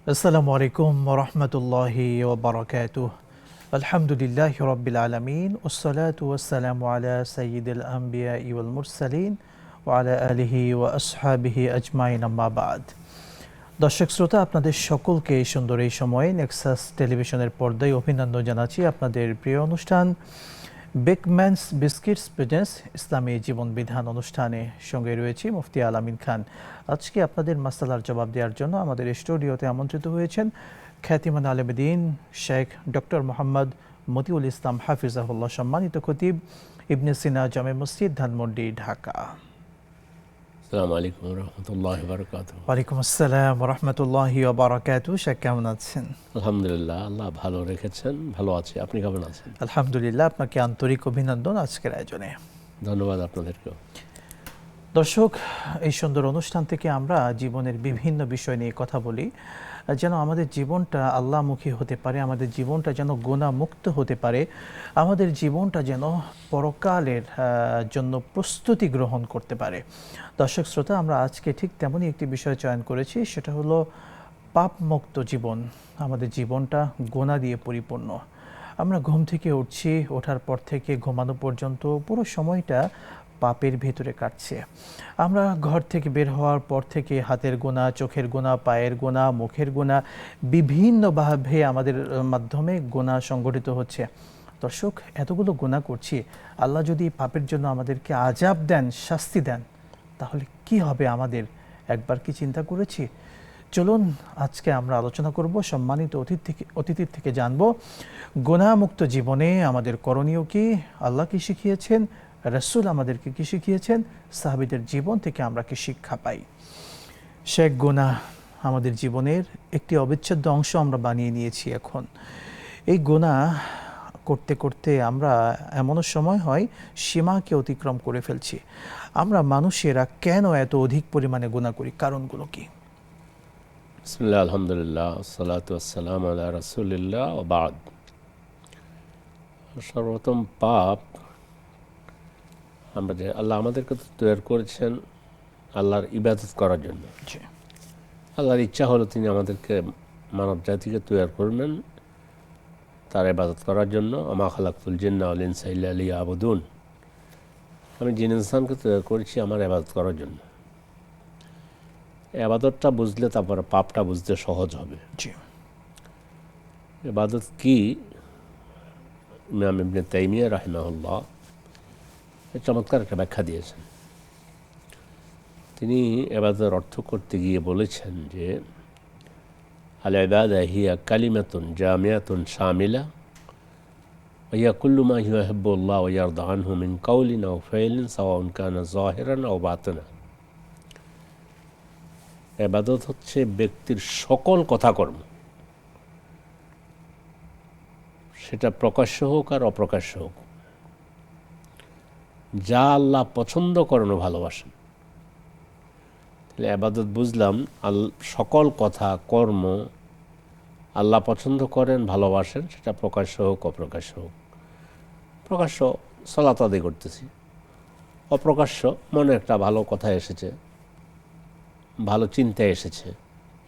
আসসালামু আলাইকুম ওয়া রাহমাতুল্লাহি ওয়া বারাকাতুহু। আলহামদুলিল্লাহি রাব্বিল আলামিন ওয়াসসালাতু ওয়াসসালামু আলা সাইয়্যিদিল আমবিয়াই ওয়াল মুরসালিন ওয়া আলা আলিহি ওয়া আসহাবিহি আজমাইন, আম্মা বাদ। দর্শক শ্রোতা, আপনাদের সকলকে এই সুন্দর এই সময়ে নেক্সাস টেলিভিশনের পর্দায় অভিনন্দন জানাচ্ছি। আপনাদের প্রিয় অনুষ্ঠান বেকম্যানস বিস্কিটস প্রেজেন্স ইসলামী জীবন বিধান অনুষ্ঠানে সঙ্গে রয়েছি মুফতি আল আমিন খান। আজকে আপনাদের মাসালার জবাব দেওয়ার জন্য আমাদের স্টুডিওতে আমন্ত্রিত হয়েছেন খ্যাতিমান আলেম দ্বীন শেখ ডক্টর মোহাম্মদ মতিউল ইসলাম হাফিজাহুল্লাহ, সম্মানিত খতিব, ইবনে সিনা জামে মসজিদ, ধানমন্ডি, ঢাকা। আসসালামু আলাইকুম ওয়া রাহমাতুল্লাহি ওয়া বারাকাতুহু। ওয়ালাইকুম আসসালাম ওয়া রাহমাতুল্লাহি ওয়া বারাকাতুহু। শেখ কেমন আছেন? আলহামদুলিল্লাহ, আল্লাহ ভালো রেখেছেন, ভালো আছি। আপনি কেমন আছেন? আলহামদুলিল্লাহ, আপনাকে আন্তরিক অভিনন্দন আজকের আয়োজনে। ধন্যবাদ আপনাদেরকেও। দর্শক, এই সুন্দর অনুষ্ঠান থেকে আমরা জীবনের বিভিন্ন বিষয় নিয়ে কথা বলি, যেন আমাদের জীবনটা আল্লাহমুখী হতে পারে, আমাদের জীবনটা যেন গুনাহমুক্ত হতে পারে, আমাদের জীবনটা যেন পরকালের জন্য প্রস্তুতি গ্রহণ করতে পারে। দর্শক শ্রোতা, আমরা আজকে ঠিক তেমনই একটি বিষয় চয়ন করেছি, সেটা হলো পাপমুক্ত জীবন। আমাদের জীবনটা গুনাহ দিয়ে পরিপূর্ণ। আমরা ঘুম থেকে উঠছি, ওঠার পর থেকে ঘুমানো পর্যন্ত পুরো সময়টা পাপের ভিতরে কাটছে। আমরা ঘর থেকে বের হওয়ার পর থেকে হাতের গোনা, চোখের গোনা, পায়ের গোনা, মুখের গোনা, বিভিন্নভাবে আমাদের মাধ্যমে গোনা সংগঠিত হচ্ছে। দর্শক, এতগুলো গোনা করছি, আল্লাহ যদি পাপের জন্য আমাদেরকে আযাব দেন, শাস্তি দেন, তাহলে কি হবে আমাদের? একবার কি চিন্তা করেছি? চলুন আজকে আমরা আলোচনা করব, সম্মানিত অতিথির থেকে জানব গুনাহমুক্ত জীবনে আমাদের করণীয় কি, আল্লাহ কি শিখিয়েছেন, রাসূল আমাদেরকে কি শিখিয়েছেন, সাহাবীদের জীবন থেকে আমরা কি শিক্ষা পাই। শেখ, গুনাহ আমাদের জীবনের একটি অবিচ্ছেদ্য অংশ আমরা বানিয়ে নিয়েছি এখন। এই গুনাহ করতে করতে আমরা এমনও সময় হয় সীমাকে অতিক্রম করে ফেলছি। আমরা মানুষেরা কেন এত অধিক পরিমাণে গুনাহ করি? কারণগুলো কি? বিসমিল্লাহ, আলহামদুলিল্লাহ, আসসালাতু ওয়াসসালামু আলা রাসূলিল্লাহ ওয়া বা'দ। সর্বপ্রথম পাপ, আমরা যে আল্লাহ আমাদেরকে তৈরি করেছেন আল্লাহর ইবাদত করার জন্য। আল্লাহর ইচ্ছা হলো তিনি আমাদেরকে মানব জাতিকে তৈরি করবেন তার ইবাদত করার জন্য। আমা খালাকতুল জিন্না ওয়াল ইনসা ইল্লা লিয়াবুদুন। আমি জিন ইনসানকে তৈরি করেছি আমার ইবাদত করার জন্য। ইবাদতটা বুঝলে তারপরে পাপটা বুঝতে সহজ হবে। ইবাদত কি? ইমাম ইবনে তাইমিয়া রাহিমাহুল্লাহ চমৎকার একটা ব্যাখ্যা দিয়েছেন। তিনি ইবাদতের অর্থ করতে গিয়ে বলেছেন যে আল ইবাদা হিয়া কালিমাতুন জামিয়াতুন শামিলা ওয়া হিয়া কুল্লু মা ইউহিব্বুল্লাহ ওয়া ইয়ারদা আনহু মিন কাওলিন আও ফাইলিন সাওয়াউন কানা যাহিরান আও বাতিনা। ইবাদত হচ্ছে ব্যক্তির সকল কথাকর্ম, সেটা প্রকাশ্য হোক আর অপ্রকাশ্য হোক, যা আল্লাহ পছন্দ করেন ও ভালোবাসেন। তাহলে ইবাদত বুঝলাম সকল কথা কর্ম আল্লাহ পছন্দ করেন, ভালোবাসেন, সেটা প্রকাশ্য হোক অপ্রকাশ্য হোক। প্রকাশ্য সালাত আদায় করতেছি, অপ্রকাশ্য মনে একটা ভালো কথা এসেছে, ভালো চিন্তা এসেছে,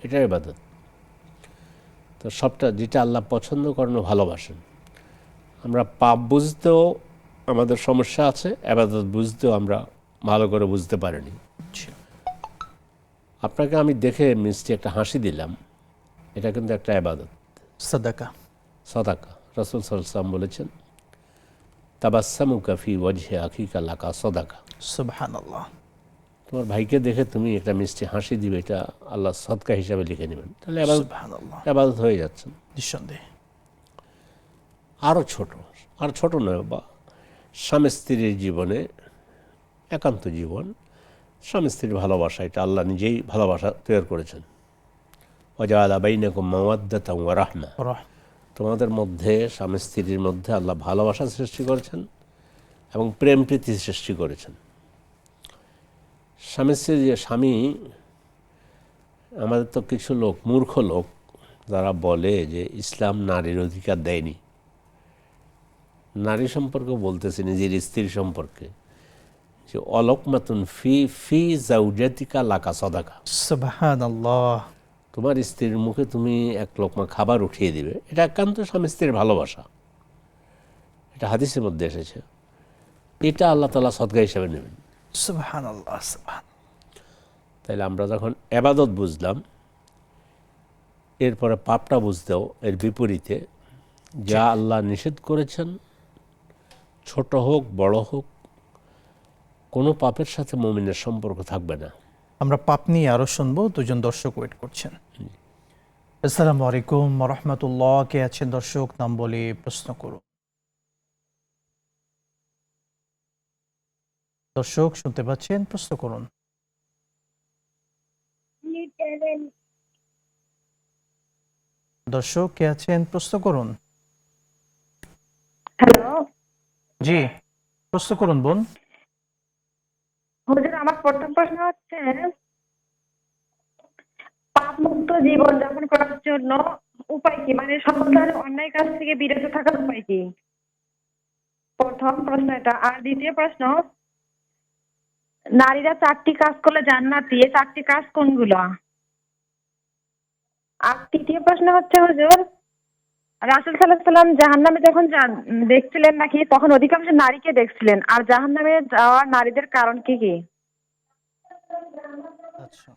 এটা ইবাদত। তো সবটা যেটা আল্লাহ পছন্দ করেন ও ভালোবাসেন। আমরা পাপ বুঝতেও আমাদের সমস্যা আছে, ইবাদত বুঝতেও আমরা ভালো করে বুঝতে পারিনি। আপনাকে আমি দেখে মিষ্টি একটা হাসি দিলাম, এটা কিন্তু একটা ইবাদত, সাদাকা। সাদাকা। রাসূল সাল্লাল্লাহু আলাইহি ওয়াসাল্লাম বলেছেন তাবাসসামুকা ফি ওয়াজহি আখিকা লাকা সাদাকা। সুবহানাল্লাহ। তোমার ভাইকে দেখে তুমি একটা মিষ্টি হাসি দিবে, এটা আল্লাহ সদকা হিসাবে লিখে নেবেন। তাহলে ইবাদত হয়ে যাচ্ছে নিঃসন্দেহে। আরও ছোট নয়, বা স্বামী স্ত্রীর জীবনে, একান্ত জীবন, স্বামী স্ত্রীর ভালোবাসা, এটা আল্লাহ নিজেই ভালোবাসা তৈরি করেছেন। ওয়াজআলা বাইনাকুম মাওয়াদ্দাতান ওয়া রাহমা। তোমাদের মধ্যে, স্বামী স্ত্রীর মধ্যে আল্লাহ ভালোবাসা সৃষ্টি করেছেন এবং প্রেম প্রীতি সৃষ্টি করেছেন। স্বামী, আমাদের তো কিছু লোক, মূর্খ লোক, যারা বলে যে ইসলাম নারীর অধিকার দেয়নি। নারী সম্পর্কে বলতেছে, নিজের স্ত্রী সম্পর্কে যে অলকমাতুন ফি ফি জাউজাতিকা লাকা সদাকা, সুবহানাল্লাহ। তোমার স্ত্রীর মুখে তুমি এক লোকমা খাবার উঠিয়ে দিবে, এটা একান্ত স্বামী স্ত্রীর ভালোবাসা, এটা হাদিসের মধ্যে এসেছে। এটা আল্লাহ তাআলা সদকা হিসাবে নেবেন। সুবহানাল্লাহ, সুবহান। তাইলে আমরা যখন এবাদত বুঝলাম, এরপরে পাপটা বুঝতেও এর বিপরীতে যা আল্লাহ নিষেধ করেছেন, ছোট হোক বড় হোক, কোনো পাপের সাথে মুমিনের সম্পর্ক থাকবে না। আমরা পাপ নিয়ে আরো শুনবো, দুজন দর্শক ওয়েট করছেন। আসসালামু আলাইকুম ওয়া রাহমাতুল্লাহ। কে আছেন দর্শক? নাম বলে প্রশ্ন করুন। দর্শক শুনতে পাচ্ছেন? প্রশ্ন করুন। দর্শক কে আছেন? প্রশ্ন করুন। হ্যালো জি, প্রশ্ন করুন বোন। হুজুর, আমার প্রথম প্রশ্ন হচ্ছে পাপ মুক্ত জীবন যাপন করার জন্য উপায় কি, মানে সকল ধরনের অন্যায় কাজ থেকে বিরত থাকার উপায় কি? প্রথম প্রশ্ন এটা। আর দ্বিতীয় প্রশ্ন, নারীরা 4টি কাজ করলে জান্নাতি, এই 4টি কাজ কোনগুলো? আর তৃতীয় প্রশ্ন হচ্ছে হুজুর, রাসূল সাল্লাল্লাহু আলাইহি সাল্লাম জাহান্নামে যখন দেখছিলেন নাকি, তখন অধিকাংশ নারীকে দেখছিলেন, আর জাহান্নামে যাওয়া নারীদের কারণ কি কি? আচ্ছা,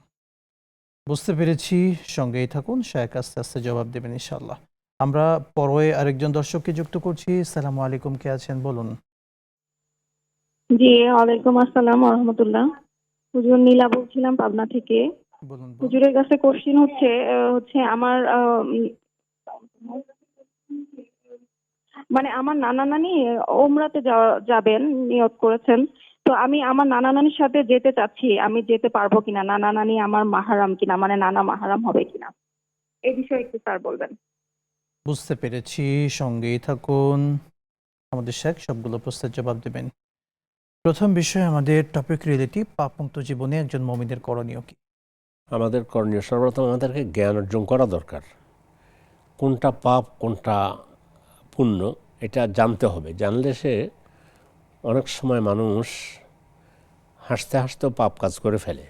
বুঝতে পেরেছি। সঙ্গেই থাকুন, শায়েখ আস্তে আস্তে জবাব দেবেন ইনশাআল্লাহ। আমরা পরে আরেকজন দর্শককে যুক্ত করছি। আসসালামু আলাইকুম, কে আছেন বলুন। জি, ওয়ালাইকুম আসসালাম ওয়া রাহমাতুল্লাহ। হুজুর, নীলা বলছিলাম পাবনা থেকে। বলুন বোন। হুজুরের কাছে কোশ্চেন হচ্ছে আমার মানে আমার নানা নানি ওমরাতে যাবেন নিয়ত করেছেন। তো আমি আমার নানা নানির সাথে যেতে চাচ্ছি, আমি যেতে পারবো কিনা, নানা নানি আমার মাহারাম কিনা, মানে নানা মাহারাম হবে কিনা, এই বিষয়ে একটু স্যার বলবেন। বুঝতে পেরেছি, সঙ্গেই থাকুন। আমাদের শেখ সবগুলো প্রশ্নের জবাব দেবেন। প্রথম বিষয়, আমাদের টপিক রিলেটিভ, পাপমুক্ত জীবনে একজন মুমিনের করণীয় কি? আমাদের করণীয়, সর্বপ্রথম আমাদেরকে জ্ঞান অর্জন করা দরকার। কোনটা পাপ কোনটা পুণ্য এটা জানতে হবে। জানলে সে অনেক সময় মানুষ হাসতে হাসতেও পাপ কাজ করে ফেলে,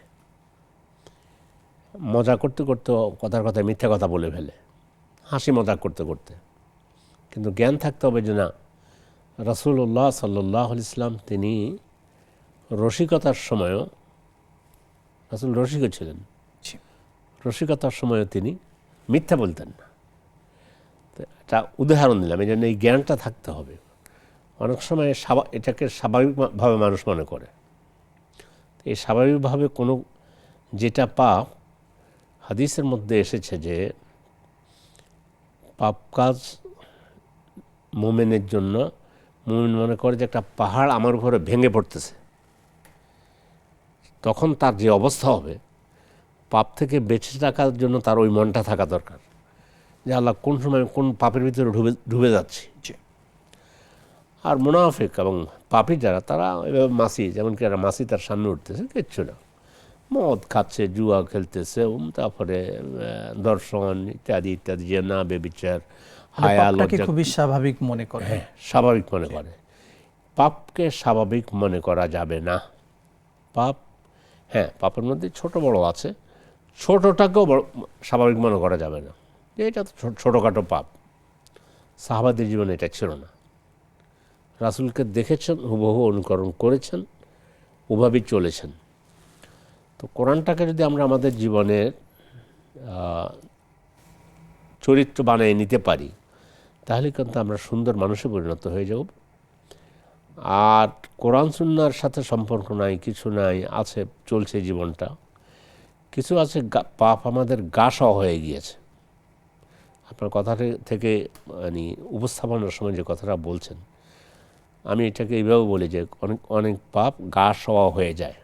মজা করতে করতে কথার কথায় মিথ্যা কথা বলে ফেলে, হাসি মজা করতে করতে। কিন্তু জ্ঞান থাকতে হবে যে না, রাসূলুল্লাহ সাল্লাল্লাহু আলাইহি ওয়াসাল্লাম তিনি রসিকতার সময়ও, রাসূল রসিক ছিলেন, জি। রসিকতার সময়ও তিনি মিথ্যা বলতেন না। তো এটা উদাহরণ দিলাম, এই জন্য এই জ্ঞানটা থাকতে হবে। অনেক সময় এটাকে স্বাভাবিকভাবে মানুষ মনে করে। এই স্বাভাবিকভাবে কোনো যেটা পাপ, হাদিসের মধ্যে এসেছে যে পাপ কাজ মুমিনের জন্য, মুমিন মনে করে যে একটা পাহাড় আমার উপরে ভেঙে পড়তেছে, তখন তার যে অবস্থা হবে, পাপ থেকে বেঁচে থাকার জন্য তার ওই মনটা থাকা দরকার যে আল্লাহ কোন সময় কোন পাপের ভিতরে ডুবে যাচ্ছি। জি। আর মুনাফিক এবং পাপী যারা, তারা এভাবে মাসি, যেমন কি একটা মাসি তার সামনে উঠতেছে, কিচ্ছু না, মদ খাচ্ছে, জুয়া খেলতেছে, তারপরে দর্শন ইত্যাদি ইত্যাদি, যে না বেবিচার, হায়া, পাপটাকে লজ্জা, খুবই স্বাভাবিক মনে করে। হ্যাঁ স্বাভাবিক মনে করে। পাপকে স্বাভাবিক মনে করা যাবে না। পাপ, হ্যাঁ পাপের মধ্যে ছোট বড় আছে, ছোটটাকেও বড় স্বাভাবিক মনে করা যাবে না যে এটা তো ছোটোখাটো পাপ। সাহাবাদের জীবনে এটা ছিল না। রাসূলকে দেখেছেন, হুবহু অনুকরণ করেছেন, ওভাবেই চলেছেন। তো কোরআনটাকে যদি আমরা আমাদের জীবনের চরিত্র বানিয়ে নিতে পারি, তাহলে কিন্তু আমরা সুন্দর মানুষে পরিণত হয়ে যাব। আর কোরআন সুন্নাহর সাথে সম্পর্ক নাই, কিছু নাই, আছে চলছে জীবনটা। কিছু আছে পাপ আমাদের গা সহ হয়ে গিয়েছে। আপনার কথা থেকে মানে উপস্থাপনার সময় যে কথাটা বলছেন, আমি এটাকে এইভাবে বলি যে অনেক অনেক পাপ গা সওয়া হয়ে যায়,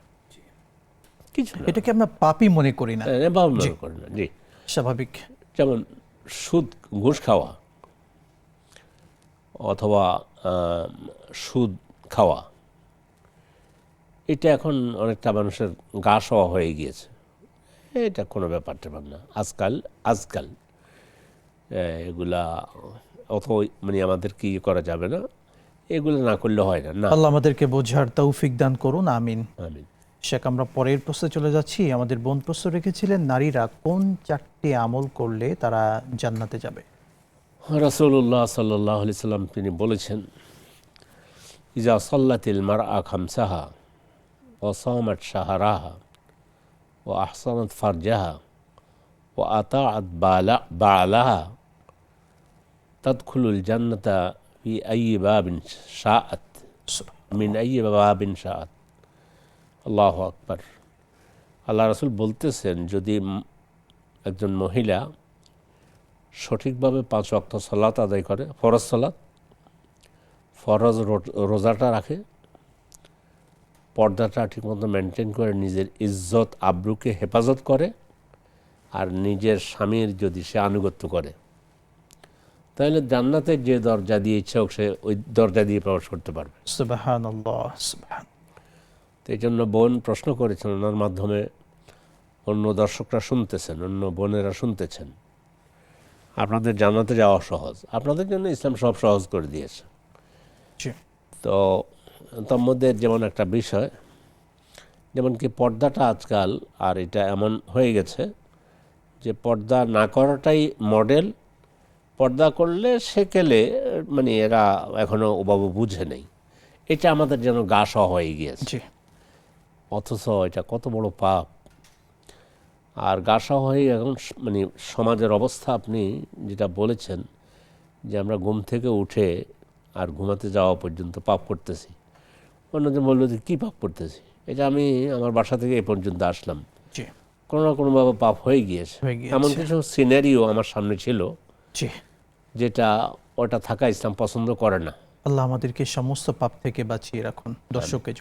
কিছু না, এটাকে আমরা পাপই মনে করি না, এভাবে মনে করেন না। জি, স্বাভাবিক। যেমন ঘুষ খাওয়া অথবা সুদ খাওয়া, এটা এখন অনেকটা মানুষের গা সওয়া হয়ে গিয়েছে। এটা কোনো ব্যাপারটা না আজকাল এগুলা অত মানে আমাদের কি করা যাবে না, এগুলো না করলে হয় না। আল্লাহ আমাদেরকে বোঝার তৌফিক দান করুন, আমিন। আমিন। শেখ, আমরা পরের প্রশ্নে চলে যাচ্ছি। আমাদের বোন প্রশ্ন রেখেছিলেন, নারীরা কোন 4টি আমল করলে তারা জান্নাতে যাবে? রাসূলুল্লাহ সাল্লাল্লাহু আলাইহি সাল্লাম তিনি বলেছেন, ইজা সাল্লাতিল মারআ খামসাহা ওয়া সামাত শাহরাহা ওয়া আহসানাত ফারজাহা ওয়া আতাআত বালাহা তাদখুলুল জান্নাতা ফি আইয়ি বাবিন শাআত মিন আইয়ি বাবিন শাআত। আল্লাহু আকবার। আল্লাহ রাসূল বলতেছেন, যদি একজন মহিলা সঠিকভাবে 5 ওয়াক্ত সালাত আদায় করে, ফরজ সালাত, ফরজ রোজাটা রাখে, পর্দাটা ঠিকমতো মেনটেন করে, নিজের ইজ্জত আবরুকে হেফাজত করে, আর নিজের স্বামীর যদি সে আনুগত্য করে, তাহলে জান্নাতের যে দরজা দিয়ে ইচ্ছা হোক সে ওই দরজা দিয়ে প্রবেশ করতে পারবে। সুবহানাল্লাহ, সুবহান। তো এই জন্য বোন প্রশ্ন করেছেন, ওনার মাধ্যমে অন্য দর্শকরা শুনতেছেন, অন্য বোনেরা শুনতেছেন, আপনাদের জান্নাতে যাওয়া সহজ। আপনাদের জন্য ইসলাম সব সহজ করে দিয়েছে। জি। তো তার মধ্যে যেমন একটা বিষয়, যেমন কি পর্দাটা আজকাল, আর এটা এমন হয়ে গেছে যে পর্দা না করাটাই মডেল। পর্দা করলে সেকেলে, মানে এরা এখনও ওভাবে বুঝে নেই। এটা আমাদের যেন গা সহ হয়ে গিয়েছে, জি। অথচ এটা কত বড় পাপ। আর গা সহ হয়ে এখন মানে সমাজের অবস্থা, আপনি যেটা বলেছেন যে আমরা ঘুম থেকে উঠে আর ঘুমাতে যাওয়া পর্যন্ত পাপ করতেছি। অন্যজন বললো যে কী পাপ করতেছি, এটা আমি আমার বাসা থেকে এ পর্যন্ত আসলাম, জি। কোনো না কোনোভাবে পাপ হয়ে গিয়েছে। এমন কিছু সিনারিও আমার সামনে ছিল জি। যেটা ওটা থাকা ইসলাম পছন্দ করে না। আল্লাহ আমাদেরকে সমস্ত পাপ থেকে বাঁচিয়ে রাখুন। দর্শককে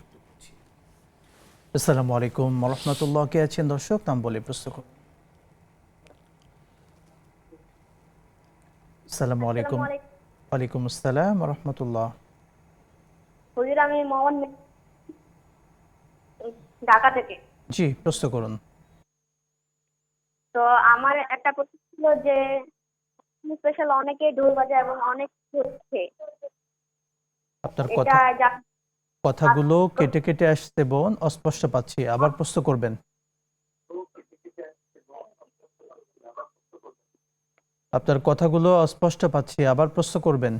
আসসালামু আলাইকুম ওয়া রাহমাতুল্লাহ। কে আছেন দর্শক? নাম বলে প্রশ্ন করুন। আসসালামু আলাইকুম। ওয়ালাইকুম আসসালাম ওয়া রাহমাতুল্লাহ। হুজুর, আমি মোহাম্মদ ঢাকা থেকে। জি, প্রশ্ন করুন। তো আমার একটা প্রশ্ন ছিল যে স্পেশাল অনেকে ঢোল বাজায় এবং অনেক হচ্ছে, আপনার এটা কথাগুলো কেটে কেটে আসছে বোন, অস্পষ্ট পাচ্ছি, আবার প্রশ্ন করবেন। আপনার কথাগুলো অস্পষ্ট পাচ্ছি, আবার প্রশ্ন করবেন।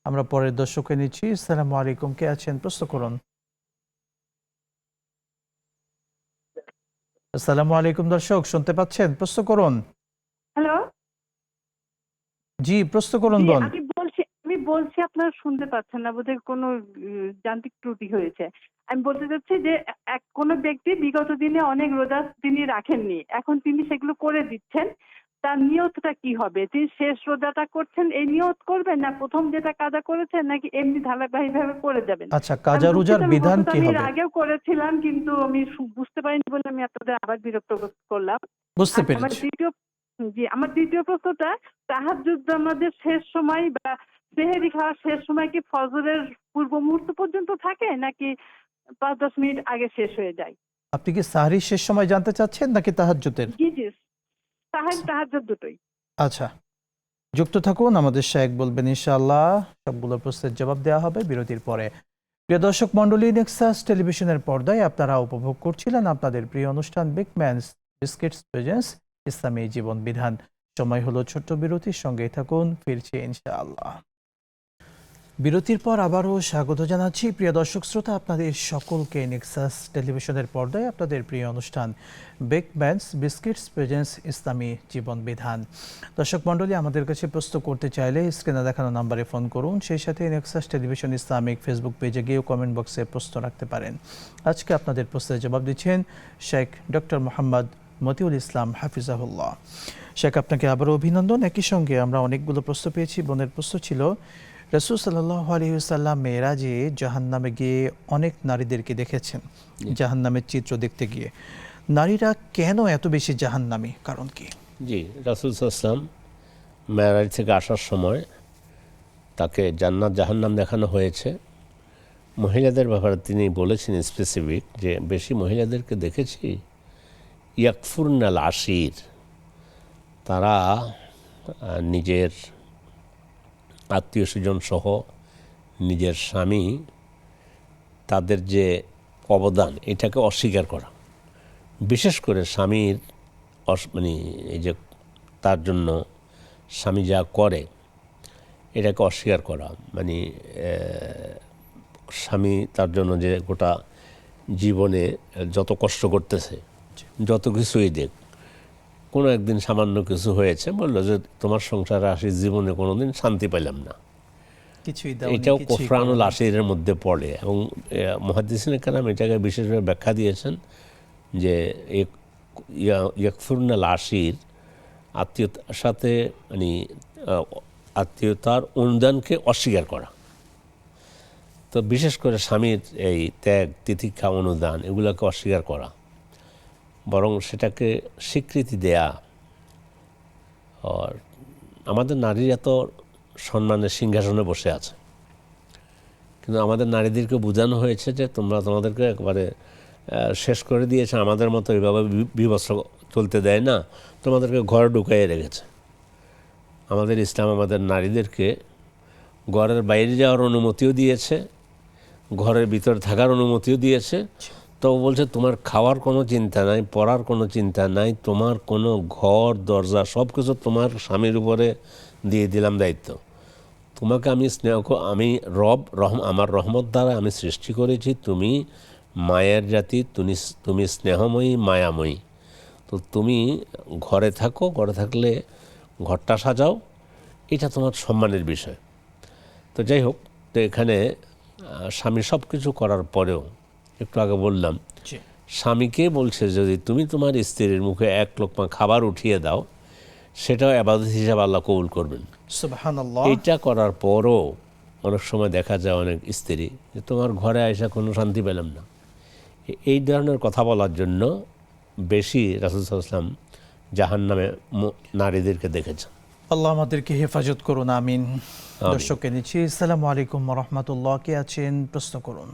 আমরা পরের দর্শককে নিচ্ছি। আসসালামু আলাইকুম। কে আছেন? প্রশ্ন করুন। আসসালামু আলাইকুম দর্শক, শুনতে পাচ্ছেন? প্রশ্ন করুন। হ্যালো। জি, প্রশ্ন করুন জি, বোন। আমি বলছি আপনারা শুনতে পাচ্ছেন না, বোধহয় কোনো যান্ত্রিক ত্রুটি হয়েছে। আমি বলতে চাচ্ছি যে কোনো ব্যক্তি বিগত দিনে অনেক রোজা তিনি রাখেননি, এখন তিনি সেগুলো করে দিচ্ছেন, তার নিয়তটা কি হবে? তিনি শেষ রোজাটা করছেন এই নিয়ত করবেন, না প্রথম যেটা কাজা করেছেন, নাকি এমনি ধারাবাহিকভাবে করে যাবেন? আচ্ছা, কাজা রোজার বিধান কি আমি এর হবে? আগেও করেছিলাম, কিন্তু আমি বুঝতে পারিনি বলে আমি আপনাদের আবার বিরক্ত করলাম। বুঝতে আমার পেরেছি। আমার দ্বিতীয় প্রশ্নটা, তাহাজ্জুদ নামাজের শেষ সময় বা সেহরি খাওয়ার শেষ সময় কি ফজরের পূর্ব মুহূর্ত পর্যন্ত থাকে, নাকি 5-10 মিনিট আগে শেষ হয়ে যায়? আপনি কি সাহরির শেষ সময় জানতে চাচ্ছেন নাকি তাহাজ্জুদের? জি জি, তাহাজ্জুদ দুটোই। আচ্ছা, যুক্ত থাকুন, আমাদের শেখ বলবেন ইনশাআল্লাহ। সবগুলো প্রশ্নের জবাব দেওয়া হবে বিরতির পরে। প্রিয় দর্শক মণ্ডলী, নেক্সাস টেলিভিশনের পর্দায় আপনারা উপভোগ করছিলেন আপনাদের প্রিয় অনুষ্ঠান বিগ ম্যানস বিস্কিটস প্রেজেন্স ইসলামী জীবন বিধান। সময় হলো ছোট্ট বিরতির, সঙ্গেই থাকুন, ফিরছি ইনশাআল্লাহ। বিরতির পর আবারও স্বাগত জানাচ্ছি প্রিয় দর্শক শ্রোতা আপনাদের সকলকে নেক্সাস টেলিভিশনের পর্দায় আপনাদের প্রিয় অনুষ্ঠান বিগ ম্যানস বিস্কিটস প্রেজেন্স ইসলামী জীবন বিধান। দর্শক মণ্ডলী, আমাদের কাছে প্রশ্ন করতে চাইলে স্ক্রিনে দেখানো নাম্বারে ফোন করুন, সেই সাথে নেক্সাস টেলিভিশন ইসলামিক ফেসবুক পেজে গিয়েও কমেন্ট বক্সে প্রশ্ন রাখতে পারেন। আজকে আপনাদের প্রশ্নের জবাব দিচ্ছেন শেখ ডক্টর মোহাম্মদ মতিউল ইসলাম হাফিজাহুল্লাহ। শেখ, আপনাকে আবারও অভিনন্দন। একই সঙ্গে আমরা অনেকগুলো প্রশ্ন পেয়েছি। বোনের প্রশ্ন ছিল, রাসূল সাল্লাল্লাহু আলাইহি ওয়াসাল্লাম মেরাজে জাহান্নামে গিয়ে অনেক নারীদেরকে দেখেছেন, জাহান্নামের চিত্র দেখতে গিয়ে। নারীরা কেন এত বেশি জাহান্নামী, কারণ কি? জি, রাসূল সাল্লাল্লাহু আলাইহি ওয়াসাল্লাম মেরাজ থেকে আসার সময় তাকে জান্নাত জাহান্নাম দেখানো হয়েছে। মহিলাদের ব্যাপারে তিনি বলেছেন স্পেসিফিক যে বেশি মহিলাদেরকে দেখেছি ইয়াকফুরনাল আশির, তারা নিজের আত্মীয় স্বজন সহ নিজের স্বামী তাদের যে অবদান এটাকে অস্বীকার করা, বিশেষ করে স্বামীর মানে এই যে তার জন্য স্বামী যা করে এটাকে অস্বীকার করা, মানে স্বামী তার জন্য যে গোটা জীবনে যত কষ্ট করতেছে, যত কিছুই দেখ, কোনো একদিন সামান্য কিছু হয়েছে, বললো যে তোমার সংসারে আসি জীবনে কোনোদিন শান্তি পেলাম না, কিছুই এটাও কোফরানুল আশিরের মধ্যে পড়ে। এবং মুহাদ্দিসিনে কেরাম এটাকে বিশেষভাবে ব্যাখ্যা দিয়েছেন যে ইয়াকফুরনাল আশির আত্মীয়তার সাথে মানে আত্মীয়তার অনুদানকে অস্বীকার করা। তো বিশেষ করে স্বামীর এই ত্যাগ তিতিক্ষা অনুদান এগুলোকে অস্বীকার করা, বরং সেটাকে স্বীকৃতি দেয়া। আর আমাদের নারীরা তো সম্মানের সিংহাসনে বসে আছে, কিন্তু আমাদের নারীদেরকে বোঝানো হয়েছে যে তোমরা তোমাদেরকে একবারে শেষ করে দিয়েছে, আমাদের মতো এইভাবে বিবস্ত্র চলতে দেয় না, তোমাদেরকে ঘরে ঢুকাইয়ে রেখেছে। আমাদের ইসলাম আমাদের নারীদেরকে ঘরের বাইরে যাওয়ার অনুমতিও দিয়েছে, ঘরের ভিতরে থাকার অনুমতিও দিয়েছে। তো বলছে তোমার খাওয়ার কোনো চিন্তা নাই, পড়ার কোনো চিন্তা নাই, তোমার কোনো ঘর দরজা সব কিছু তোমার স্বামীর উপরে দিয়ে দিলাম দায়িত্ব। তোমাকে আমি আমি আমার রহমত দ্বারা আমি সৃষ্টি করেছি, তুমি মায়ের জাতি, তুমি স্নেহময়ী মায়াময়ী। তো তুমি ঘরে থাকো, ঘরে থাকলে ঘরটা সাজাও, এটা তোমার সম্মানের বিষয়। তো যাই হোক, তো এখানে স্বামী সব কিছু করার পরেও একটু আগে বললাম স্বামীকে বলছে যদি তুমি তোমার স্ত্রীর মুখে এক লোকমা খাবার উঠিয়ে দাও সেটাও ইবাদত হিসাবে আল্লাহ কবুল করবেন। সুবহানাল্লাহ। এইটা করার পরও অনেক সময় দেখা যায় অনেক স্ত্রী যে তোমার ঘরে আইসা কোনো শান্তি পেলাম না, এই ধরনের কথা বলার জন্য বেশি রাসূল সাল্লাল্লাহু আলাইহি ওয়াসাল্লাম জাহান্নামে নারীদেরকে দেখেছেন। আল্লাহ আমাদেরকে হেফাজত করুন, আমিন। দর্শককে নিচ্ছি। আসসালামু আলাইকুম ওয়া রাহমাতুল্লাহ, কে আছেন, প্রশ্ন করুন।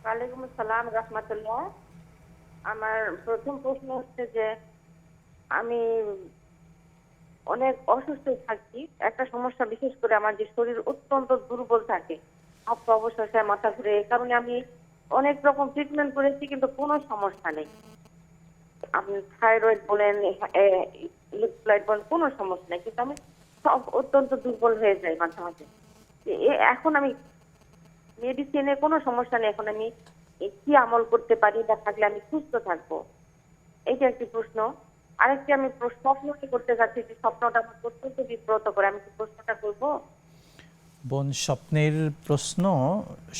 ওয়ালাইকুম আসসালাম রাহমাতুল্লাহ। আমার প্রথম প্রশ্ন হচ্ছে যে আমি অনেক অসুস্থ থাকি, একটা সমস্যা, বিশেষ করে আমার যে শরীর অত্যন্ত দুর্বল থাকে, হাত পা অবশ্যই মাথা ঘুরে, এই কারণে আমি অনেক রকম ট্রিটমেন্ট করেছি কিন্তু কোনো সমস্যা নেই। আপনি থাইরয়েড বলেন, ইলেকট্রোলাইট বলেন, কোনো সমস্যা নেই, কিন্তু আমি সব অত্যন্ত দুর্বল হয়ে যাই মাঝে মাঝে। এখন আমি মেডিসিনে কোনো সমস্যা নেই, এখন আমি কি আমল করতে পারি বা থাকলে আমি সুস্থ থাকবো, এইটা একটি প্রশ্ন। আরেকটি আমি স্বপ্নটি করতে চাচ্ছি, যে স্বপ্নটা আমার অত্যন্ত বিব্রত করে, আমি কি প্রশ্নটা করবো? বোন, স্বপ্নের প্রশ্ন,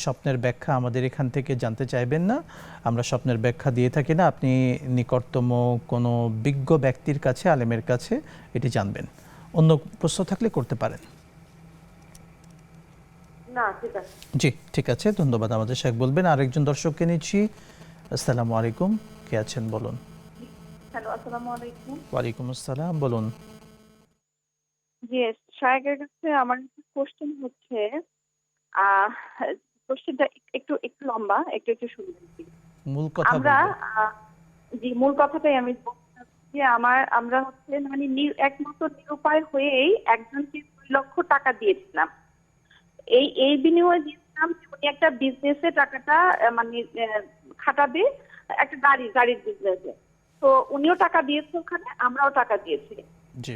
স্বপ্নের ব্যাখ্যা আমাদের এখান থেকে জানতে চাইবেন না, আমরা স্বপ্নের ব্যাখ্যা দিয়ে থাকি না। আপনি নিকটতম কোনো বিজ্ঞ ব্যক্তির কাছে, আলেমের কাছে এটি জানবেন। অন্য প্রশ্ন থাকলে করতে পারেন। না, ঠিক আছে। জি, ঠিক আছে, ধন্যবাদ। আমাদের শেখ বলবেন। আরেকজন দর্শককে নিচ্ছি। আসসালামু আলাইকুম, কে আছেন বলুন। হ্যালো, আসসালামু আলাইকুম। ওয়ালাইকুম আসসালাম, বলুন। জি, শায়েকের কাছে আমার কোশ্চেন হচ্ছে, কোশ্চেনটা একটু একটু লম্বা, একটু একটু শুনবেন please। মূল কথা আমরা বলবেন। জি, মূল কথাটাই আমি বলতে চাচ্ছি যে আমরা হচ্ছে মানে একমাত্র নিরুপায় হয়েই একজনকে 2 লক্ষ টাকা দিয়েছিলাম। এই বিনিময়ে দিয়েছিলাম যে উনি একটা বিজনেসে টাকাটা মানে খাটাবে, একটা গাড়ির বিজনেসে। তো উনিও টাকা দিয়েছে ওখানে, আমরাও টাকা দিয়েছি। জি,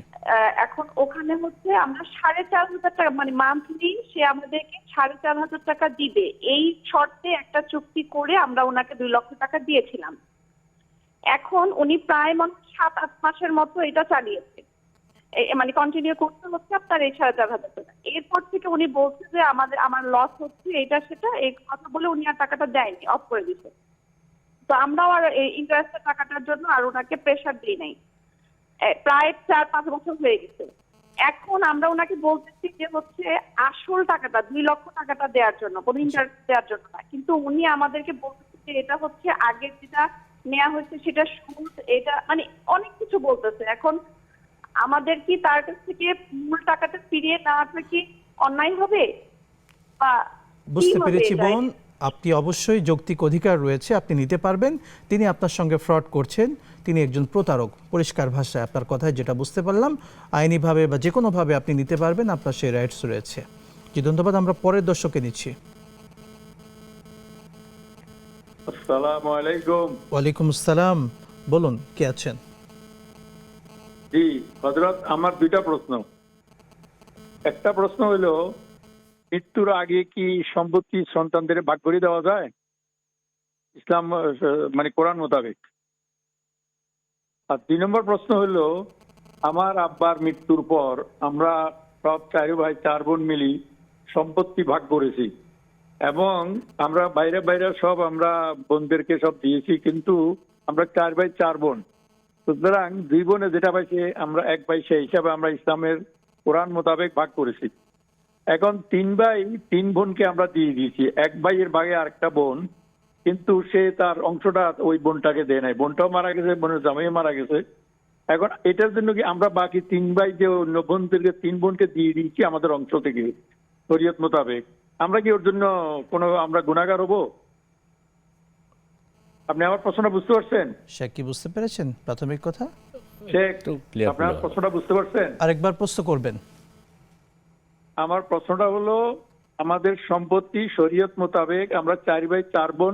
এখন ওখানে হচ্ছে আমরা 4,500 টাকা মানে মান্থলি সে আমাদেরকে 4,500 টাকা দিবে, এই শর্তে একটা চুক্তি করে আমরা ওনাকে 2 লক্ষ টাকা দিয়েছিলাম। এখন উনি প্রায় 7-8 মাসের মতো এটা চালিয়েছে, মানে কন্টিনিউ করতে হচ্ছে আপনার এই 4,500 টাকা। এরপর থেকে উনি বলছে যে আমার লস হচ্ছে, এটা সেটা, এই কথা বলে উনি আর টাকাটা দেয়নি, অফ করে দিচ্ছে। তো আমরাও আর এই ইন্টারেস্টের টাকাটার জন্য আর ওনাকে প্রেশার দিই নাই, প্রায় 4-5 বছর হয়ে গেছে। এখন আমরা ওনাকে বলতেছি যে হচ্ছে আসল টাকাটা 2 লক্ষ টাকাটা দেওয়ার জন্য, কোনো ইন্টারেস্ট দেওয়ার জন্য না, কিন্তু উনি আমাদেরকে বলতেছে যে এটা হচ্ছে আগের যেটা নেওয়া হয়েছে সেটা সুদ, এটা মানে অনেক কিছু বলতেছে। এখন আমাদের কি তার কাছ থেকে মূল টাকাটা ফিরিয়ে নেওয়াটা কি অন্যায় হবে বা বুঝতে পেরেছি বোন। আপনি অবশ্যই যৌক্তিক অধিকার রয়েছে, আপনি নিতে পারবেন। তিনি আপনার সঙ্গে ফ্রড করছেন, তিনি একজন প্রতারক, পরিষ্কার ভাষায় আপনার কথায় যেটা বুঝতে পারলাম। আইনিভাবে বা যে কোনোভাবে আপনি নিতে পারবেন, আপনার সেই রাইটস রয়েছে। জি, ধন্যবাদ। আমরা পরের দর্শককে নিচ্ছি। আসসালামু আলাইকুম। ওয়ালাইকুম আসসালাম, বলুন কে আছেন? জি হযরত, আমার দুইটা প্রশ্ন। একটা প্রশ্ন হলো, মৃত্যুর আগে কি সম্পত্তি সন্তানদের ভাগ করে দেওয়া যায় ইসলাম মানে কোরআন মোতাবেক? আর 2 নম্বর প্রশ্ন হলো, আমার আব্বার মৃত্যুর পর আমরা সব 4 ভাই 4 বোন মিলি সম্পত্তি ভাগ করেছি এবং আমরা বাইরে বাইরে সব আমরা বোনদেরকে সব দিয়েছি, কিন্তু আমরা 4 ভাই 4 বোন, সুতরাং 2 বোনে যেটা পাইছে আমরা 1 ভাই, সেই হিসাবে আমরা ইসলামের কোরআন মোতাবেক ভাগ করেছি। এখন 3 ভাই 3 বোনকে আমরা দিয়ে দিয়েছি, 1 ভাইয়ের ভাগে আরেকটা বোন, কিন্তু সে তার অংশটা ওই বোনটাকে দেয় নাই, বোনটাও মারা গেছে, বোনের জামাইও মারা গেছে। এখন এটার জন্য কি আমরা বাকি 3 ভাই যে অন্য বোনদেরকে 3 বোনকে দিয়ে দিয়েছি আমাদের অংশ থেকে শরীয়ত মোতাবেক, আমরা কি ওর জন্য কোনো আমরা গুনাহগার হব? আপনি আমার প্রশ্নটা বুঝতে পারছেন? সে কি বুঝতে পেরেছেন প্রাথমিক কথা? শেখ, একটু clear আপনার করো। প্রশ্নটা বুঝতে পারছেন? আরেকবার প্রশ্ন করবেন। আমার প্রশ্নটা হলো, আমাদের সম্পত্তি শরীয়ত মোতাবেক আমরা 4 ভাই 4 বোন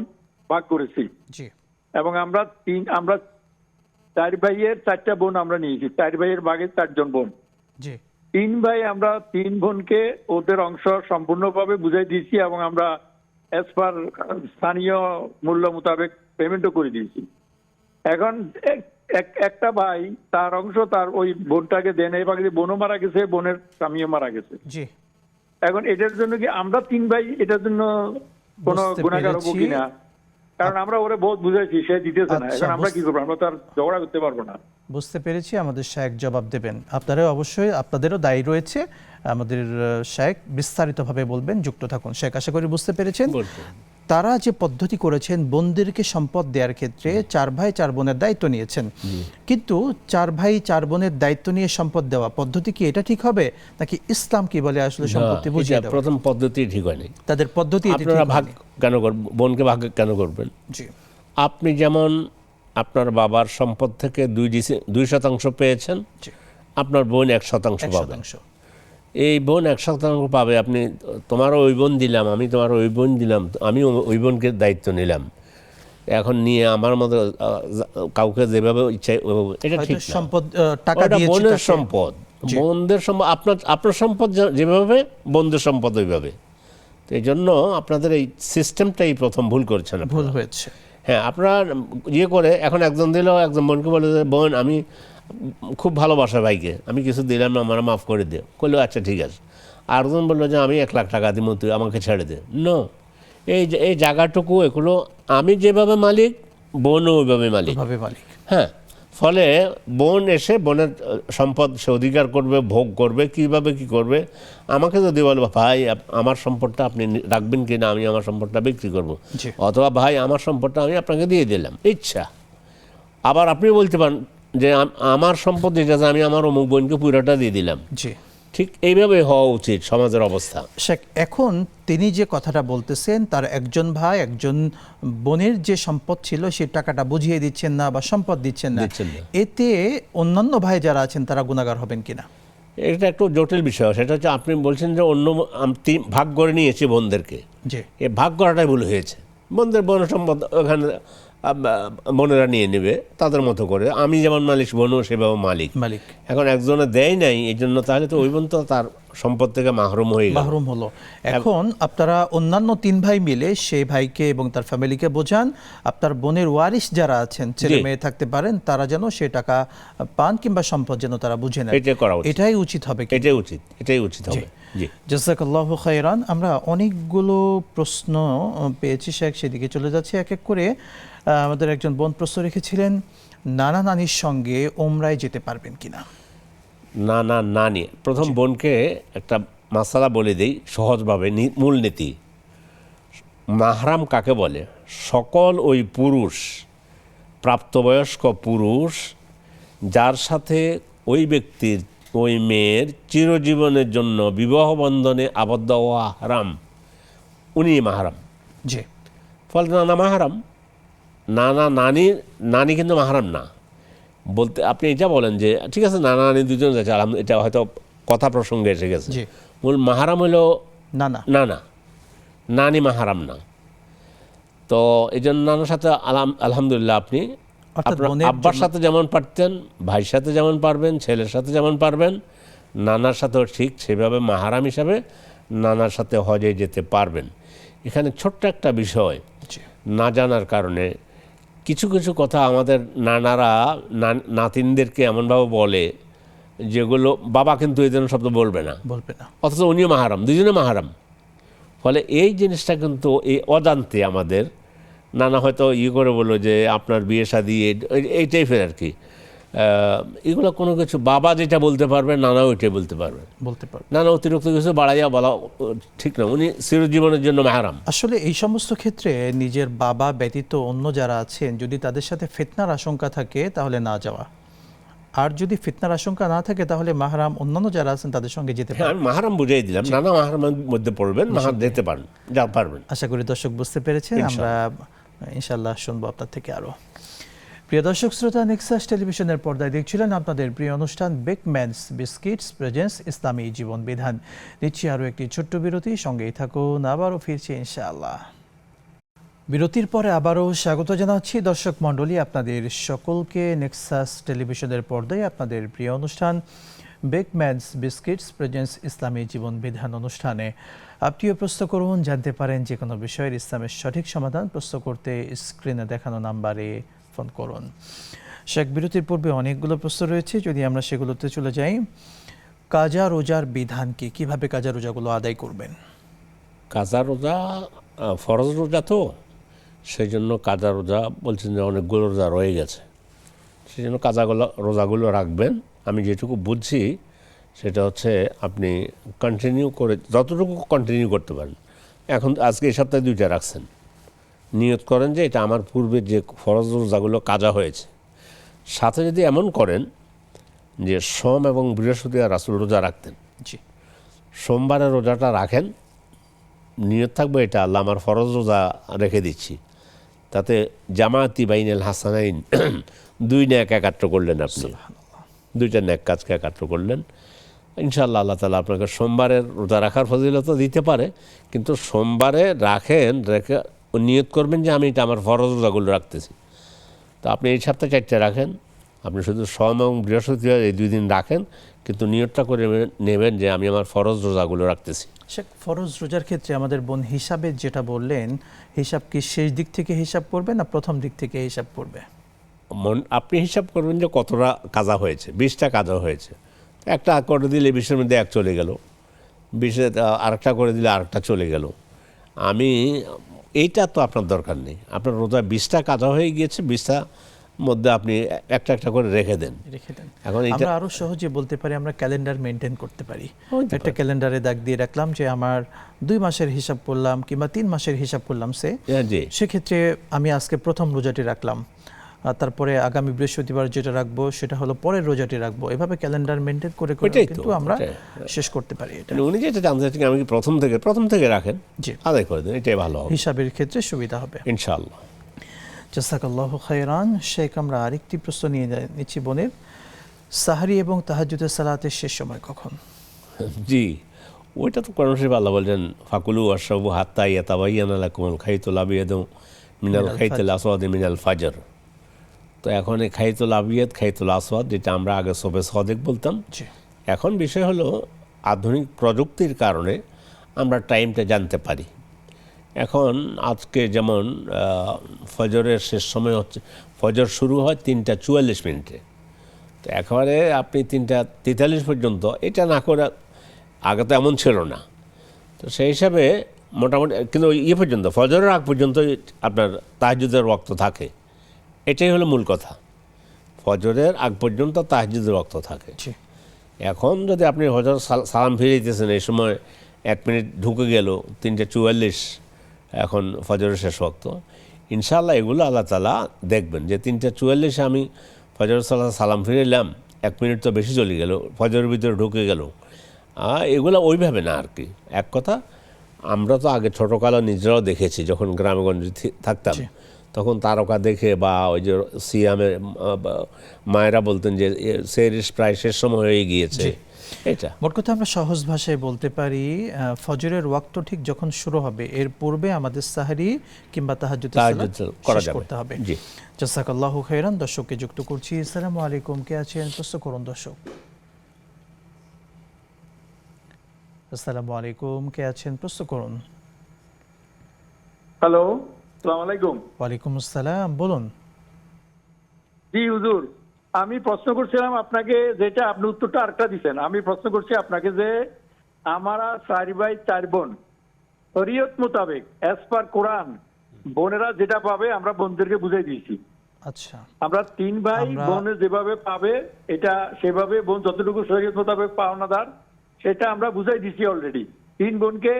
ভাগ করেছি জি এবং আমরা 4 ভাইয়ের 4টা বোন আমরা নিয়েছি, 4 ভাইয়ের ভাগে 4 জন বোন। জি 3 ভাই আমরা 3 বোনকে ওদের অংশ সম্পূর্ণভাবে বুঝাই দিয়েছি এবং আমরা এস পার স্থানীয় মূল্য মোতাবেক পেমেন্টও করে দিয়েছি। এখন একটা ভাই তার অংশ তার ওই বোনটাকে দেন, এই ভাগে বোনও মারা গেছে, বোনের স্বামীও মারা গেছে। জি এখন এটার জন্য কি আমরা 3 ভাই এটার জন্য কোনো বুঝতে গুনাহগার হবো পেরেছি। কিনা? কারণ আমরা ওরে বহুত বুঝাইছি, সে দিতেছে না। আচ্ছা, এখন আমরা কি করবো? আমরা তো আর ঝগড়া করতে পারবো না। বুঝতে পেরেছি। আমাদের শায়েক জবাব দেবেন। আপনারাও অবশ্যই, আপনাদেরও দায়ী রয়েছে। আমাদের শায়েক বিস্তারিতভাবে বলবেন, যুক্ত থাকুন। শায়েক, আশা করি বুঝতে পেরেছেন। বলবো। তারা যে পদ্ধতি করেছেন বোনদেরকে সম্পদ দেওয়ার ক্ষেত্রে 4 ভাই 4 বোনের দায়িত্ব নিয়েছেন, কিন্তু 4 ভাই 4 বোনের দায়িত্ব নিয়ে সম্পদ দেওয়া পদ্ধতি কি এটা ঠিক হবে, নাকি ইসলাম কি বলে আসলে সম্পত্তি না, বুঝিয়ে এটা দেওয়া? প্রথম পদ্ধতি ঠিক হয়নি। তাদের পদ্ধতি এটি ঠিক আপনারা ভাগ হয়নি। কেন করবেন? বোনকে ভাগ কেন করবেন? জি আপনি যেমন আপনার বাবার সম্পদ থেকে 2% পেয়েছেন, জি আপনার বোন 1% 1 পাবে। শতাংশ। এই বোন 1% পাবে। আপনি তোমারও ওই বোন দিলাম, আমি তোমার ওই বোন দিলাম, আমি ওই বোনকে দায়িত্ব নিলাম। এখন নিয়ে আমার মতো কাউকে যেভাবে ইচ্ছা, এটা হয়তো ঠিক না। সম্পদ টাকা ওটা দিয়েছি বোনের তাকে। সম্পদ, জি। বোনদের সম্পদ। আপনার সম্পদ যেভাবে, বোনদের সম্পদ ওইভাবে। তো এই জন্য আপনাদের এই সিস্টেমটাই প্রথম ভুল করছেন আপনারা। ভুল হয়েছে। হ্যাঁ, আপনারা ইয়ে করে এখন একজন দিল, একজন বোনকে বলে যে বোন আমি খুব ভালোবাসা ভাইকে, আমি কিছু দিলাম না, আমার মাফ করে দে। করলো আচ্ছা ঠিক আছে। আর একজন বললো যে আমি 1 লাখ টাকা দিব, তুই আমাকে ছেড়ে দে। নো, এই জায়গাটুকু এগুলো আমি যেভাবে মালিক, বোনও ওইভাবে মালিক। ভাবে মালিক। হ্যাঁ, ফলে বোন এসে বোনের সম্পদ সে অধিকার করবে, ভোগ করবে, কিভাবে কি করবে। আমাকে যদি বলবো ভাই আমার সম্পদটা আপনি রাখবেন কি না, আমি আমার সম্পদটা বিক্রি করব, জি। অথবা ভাই আমার সম্পদটা আমি আপনাকে দিয়ে দিলাম, ইচ্ছা। আবার আপনি বলতে পারেন যে আমার সম্পদ যেটা আছে, আমি আমার অমুক বোনকে পুরোটা দিয়ে দিলাম। জি ঠিক এইভাবে হওয়া উচিত সমাজের অবস্থা। শেখ, এখন তিনি যে কথাটা বলতেছেন, তার একজন ভাই একজন বোনের যে সম্পদ ছিল সেই টাকাটা বুঝিয়ে দিচ্ছেন না বা সম্পদ দিচ্ছেন না, দিচ্ছেন না। এতে অন্যান্য ভাই যারা আছেন তারা গুনাহগার হবেন কিনা? এটা একটু জটিল বিষয়। সেটা হচ্ছে আপনি বলছেন যে অন্য ভাগ করে নিয়েছি বোনদেরকে, জি এ ভাগ করাটাই ভুল হয়েছে। বোন সম্পদ ওখানে বোনেরা নিয়ে নেবে তাদের মতো করে, আমি যেমন মালিক বোনও সেভাবে মালিক। মালিক এখন একজনে দেয় নাই, এই জন্য তাহলে তো ওই বোন তো তার সম্পদ থেকে মাহরুম হয়ে গেল। মাহরুম হলো। এখন আপনারা অন্যান্য 3 ভাই মিলে সেই ভাইকে এবং তার ফ্যামিলিকে বোঝান, আপনার বোনের ওয়ারিশ যারা আছেন, ছেলে মেয়ে থাকতে পারেন, তারা যেন সে টাকা পান কিংবা সম্পদ যেন তারা বুঝে নেন। এটাই করা উচিত। এটাই উচিত হবে কি? এটাই উচিত হবে। জি, জাযাকাল্লাহু খাইরান। আমরা অনেকগুলো প্রশ্ন পেয়েছি শেখ, সেদিকে চলে যাচ্ছি এক এক করে। আমাদের একজন বোন প্রশ্ন রেখেছিলেন, নানা নানির সঙ্গে ওমরায় যেতে পারবেন কিনা? না নিয়ে প্রথম বোনকে একটা মাসালা বলে দেই সহজভাবে, মূলনীতি। মাহরাম কাকে বলে? সকল ওই পুরুষ, প্রাপ্তবয়স্ক পুরুষ যার সাথে ওই ব্যক্তির, ওই মেয়ের চিরজীবনের জন্য বিবাহ বন্ধনে আবদ্ধ হওয়া হারাম, উনি মাহরাম। জি ফলে নানা মাহারাম, নানি কিন্তু মাহারাম না। বলতে আপনি এটা বলেন যে ঠিক আছে নানা নানি দুজন যাচ্ছে, এটা হয়তো কথা প্রসঙ্গে এসে গেছে। জি। মূল মাহারাম হলো না, নানি মাহারাম না। তো এই জন্য নানার সাথে আলহামদুলিল্লাহ আপনি অর্থাৎ আপনার বোনের আব্বার জন্য- সাথে যেমন পারতেন, ভাইয়ের সাথে যেমন পারবেন, ছেলের সাথে যেমন পারবেন, নানার সাথেও ঠিক সেভাবে মাহারাম হিসাবে নানার সাথে হজে যেতে পারবেন। এখানে ছোট্ট একটা বিষয় জি। না জানার কারণে কিছু কিছু কথা আমাদের নানারা নাতিনদেরকে এমনভাবে বলে যেগুলো বাবা কিন্তু এই ধরনের শব্দ বলবে না, অথচ উনিও মাহারাম, দুজনে মাহারাম। ফলে এই জিনিসটা কিন্তু এই অজান্তে আমাদের নানা হয়তো করে বললো যে আপনার বিয়ে শাদী এই টাইপের আর কি, এগুলো কোনো কিছু বাবা যেটা বলতে পারবে নানা ওইটাই বলতে পারবে। নানা অতিরিক্ত কিছু বাড়াইয়া বলা ঠিক না, উনি চিরজীবনের জন্য মাহারাম। আসলে এই সমস্ত ক্ষেত্রে নিজের বাবা ব্যতীত অন্য যারা আছেন যদি তাদের সাথে ফিতনার আশঙ্কা থাকে তাহলে না যাওয়া, আর যদি ফিতনার আশঙ্কা না থাকে তাহলে মাহারাম অন্যান্য যারা আছেন তাদের সঙ্গে যেতে পারেন। আমি মাহারাম বুঝিয়ে দিলাম, নানা মাহারামের মধ্যে পড়বেন, যেতে পারেন, যা পারবেন। আশা করি দর্শক বুঝতে পেরেছেন। আমরা ইনশাআল্লাহ শুনবো আপনার থেকে আরো। প্রিয় দর্শক শ্রোতা, নেক্সাস টেলিভিশনের পর্দায় দেখছিলেন আপনাদের প্রিয় অনুষ্ঠান বেকম্যানস বিস্কিটস প্রেজেন্স ইসলামী জীবন বিধান। নিচ্ছি আরও একটি ছোট্ট বিরতি, সঙ্গেই থাকুন, আবারও ফিরছি ইনশাআল্লাহ। বিরতির পরে আবারও স্বাগত জানাচ্ছি দর্শক মণ্ডলী আপনাদের সকলকে নেক্সাস টেলিভিশনের পর্দায় আপনাদের প্রিয় অনুষ্ঠান বেকম্যানস বিস্কিটস প্রেজেন্স ইসলামী জীবন বিধান অনুষ্ঠানে। আপনিও প্রশ্ন করুন, জানতে পারেন যে কোনো বিষয়ের ইসলামের সঠিক সমাধান। প্রশ্ন করতে স্ক্রিনে দেখানো নাম্বারে ফোন করুন। শেখ, বিরতির পূর্বে অনেকগুলো প্রশ্ন রয়েছে, যদি আমরা সেগুলোতে চলে যাই। কাজা রোজার বিধান কি, কিভাবে কাজা রোজাগুলো আদায় করবেন? কাজা রোজা ফরজ রোজা, তো সেই জন্য কাজা রোজা বলছেন যে অনেকগুলো রোজা রয়ে গেছে, সেই জন্য রোজাগুলো রাখবেন। আমি যেটুকু বুঝছি সেটা হচ্ছে আপনি কন্টিনিউ করে যতটুকু কন্টিনিউ করতে পারেন। এখন আজকে এই সপ্তাহে 2টা রাখছেন, নিয়ত করেন যে এটা আমার পূর্বে যে ফরজ রোজাগুলো কাজা হয়েছে। সাথে যদি এমন করেন যে সোম এবং বৃহস্পতিবার রাসূল রোজা রাখতেন, সোমবারের রোজাটা রাখেন, নিয়ত থাকবে এটা আল্লাহ আমার ফরজ রোজা রেখে দিচ্ছি, তাতে জামায়াতি বাইনাল হাসানাইন 2 ন্যাক একাত্র করলেন, আপনি 2টা ন্যাক কাজকে একাত্র করলেন। ইনশাআল্লাহ আল্লাহ তাআলা আপনাকে সোমবারের রোজা রাখার ফজিলত দিতে পারে, কিন্তু সোমবারে রেখে নিয়ত করবেন যে আমি এটা আমার ফরজ রোজাগুলো রাখতেছি। তো আপনি এই সপ্তাহে 4টা রাখেন, আপনি শুধু সোম এবং বৃহস্পতিবার এই 2 দিন রাখেন, কিন্তু নিয়তটা করে নেবেন যে আমি আমার ফরজ রোজাগুলো রাখতেছি। শেখ, ফরজ রোজার ক্ষেত্রে আমাদের বোন হিসাবে যেটা বললেন, হিসাব কি শেষ দিক থেকে হিসাব করবে না প্রথম দিক থেকে হিসাব করবে? আপনি হিসাব করবেন যে কতটা কাজা হয়েছে। 20টা কাজা হয়েছে, একটা করে দিলে 20-এর মধ্যে 1 চলে গেল, 20-এ আরেকটা করে দিলে আরেকটা চলে গেল। এইটা তো আপনার দরকার নেই, আপনার রোজা 20টা কাজা হয়ে গিয়েছে, 20টার মধ্যে আপনি একটা একটা করে রেখে দেন। এখন আমরা আরো সহজে বলতে পারি, আমরা ক্যালেন্ডার মেনটেন করতে পারি। একটা ক্যালেন্ডারে দাগ দিয়ে রাখলাম যে আমার 2 মাসের হিসাব করলাম কিংবা 3 মাসের হিসাব করলাম, সেক্ষেত্রে আমি আজকে প্রথম রোজাটি রাখলাম, তারপরে আগামী বৃহস্পতিবার যেটা রাখবো সেটা হলো পরের রোজাটি রাখবো। এভাবে ক্যালেন্ডার মেনটেন করে কিন্তু আমরা শেষ করতে পারি। এটা উনি যেটা জানতে চাচ্ছেন আমি প্রথম থেকে রাখেন, আদায় করে দেন, এটাই ভালো হবে, হিসাবের ক্ষেত্রে সুবিধা হবে ইনশাআল্লাহ। জাযাকাল্লাহু খায়রান। শেখ, আমরা আরেকটি প্রশ্ন নিয়ে নিচ্ছি বোনের। সাহরি এবং তাহাজ্জুদের সালাতের শেষ সময় কখন? জি, ওইটা তো কোরআন শরীফে আল্লাহ বলছেন ফাকুলু ওয়াশরাবু হাত্তা ইয়াতাবায়্যানা লাকুমুল খাইতুল আবিয়াদু মিনাল খাইতিল আসওয়াদি মিনাল ফাজর। তো এখন এই খাইতুল আবিয়াদ খাইতুল আসওয়াদ, যেটা আমরা আগে সবে সদেক বলতাম, এখন বিষয় হলো আধুনিক প্রযুক্তির কারণে আমরা টাইমটা জানতে পারি। এখন আজকে যেমন ফজরের শেষ সময় হচ্ছে, ফজর শুরু হয় 3টা 44 মিনিটে, তো একেবারে আপনি 3টা 43 পর্যন্ত এটা না করে, আগে তো এমন ছিল না, তো সেই হিসাবে মোটামুটি কিন্তু পর্যন্ত ফজরের আগ পর্যন্ত আপনার তাহাজ্জুদের ওয়াক্ত থাকে, এটাই হলো মূল কথা। ফজরের আগ পর্যন্ত তাহাজ্জুদের ওয়াক্ত থাকে। এখন যদি আপনি ফজর সালাম ফিরে দিতেছেন, এই সময় 1 মিনিট ঢুকে গেল, 3টা 44 এখন ফজরের শেষ ওয়াক্ত, ইনশাআল্লাহ এগুলো আল্লাহ তাআলা দেখবেন যে 3টা 44 আমি ফজর সালাম ফিরে এলাম, 1 মিনিট তো বেশি চলে গেল, ফজরের ভিতরে ঢুকে গেল। এগুলো ওইভাবে না আর কি। এক কথা, আমরা তো আগে ছোটকালে নিজেরাও দেখেছি, যখন গ্রামেগঞ্জে থাকতাম, জি। তখন তারকা দেখে বা ওই যে সিয়ামের মায়েরা বলতেন যে সেহরির প্রায় শেষ সময় হয়ে গিয়েছে, জি। এটা মোট কথা আমরা সহজ ভাষায় বলতে পারি ফজরের ওয়াক্ত ঠিক যখন শুরু হবে এর পূর্বে আমাদের সাহরি কিংবা তাহাজ্জুদের তাহাজ্জুদ সালাত করা শেষ যাবে। করতে হবে। জি। জাযাকাল্লাহু খাইরান। দর্শককে যুক্ত করছি। আসসালামু আলাইকুম, কে আছেন প্রশ্ন করুন দর্শক। আসসালামু আলাইকুম, কে আছেন প্রশ্ন করুন। হ্যালো, আসসালামু আলাইকুম। ওয়ালাইকুম আসসালাম, বলুন। জি হুজুর, আমি প্রশ্ন করছিলাম আপনাকে, যেটা আপনি উত্তরটা আরেকটা দিচ্ছেন। আমি প্রশ্ন করছি আপনাকে যে আমরা 4 ভাই 4 বোন, শরীয়ত মোতাবেক অ্যাজ পার কোরআন বোনেরা যেটা পাবে আমরা বোনদেরকে বুঝাই দিয়েছি। আচ্ছা, আমরা 3 ভাই আমরা- বোনে যেভাবে পাবে এটা সেভাবে বোন যতটুকু শরীয়ত মোতাবেক পাওনাদার সেটা আমরা বুঝাই দিছি অলরেডি। 3 বোনকে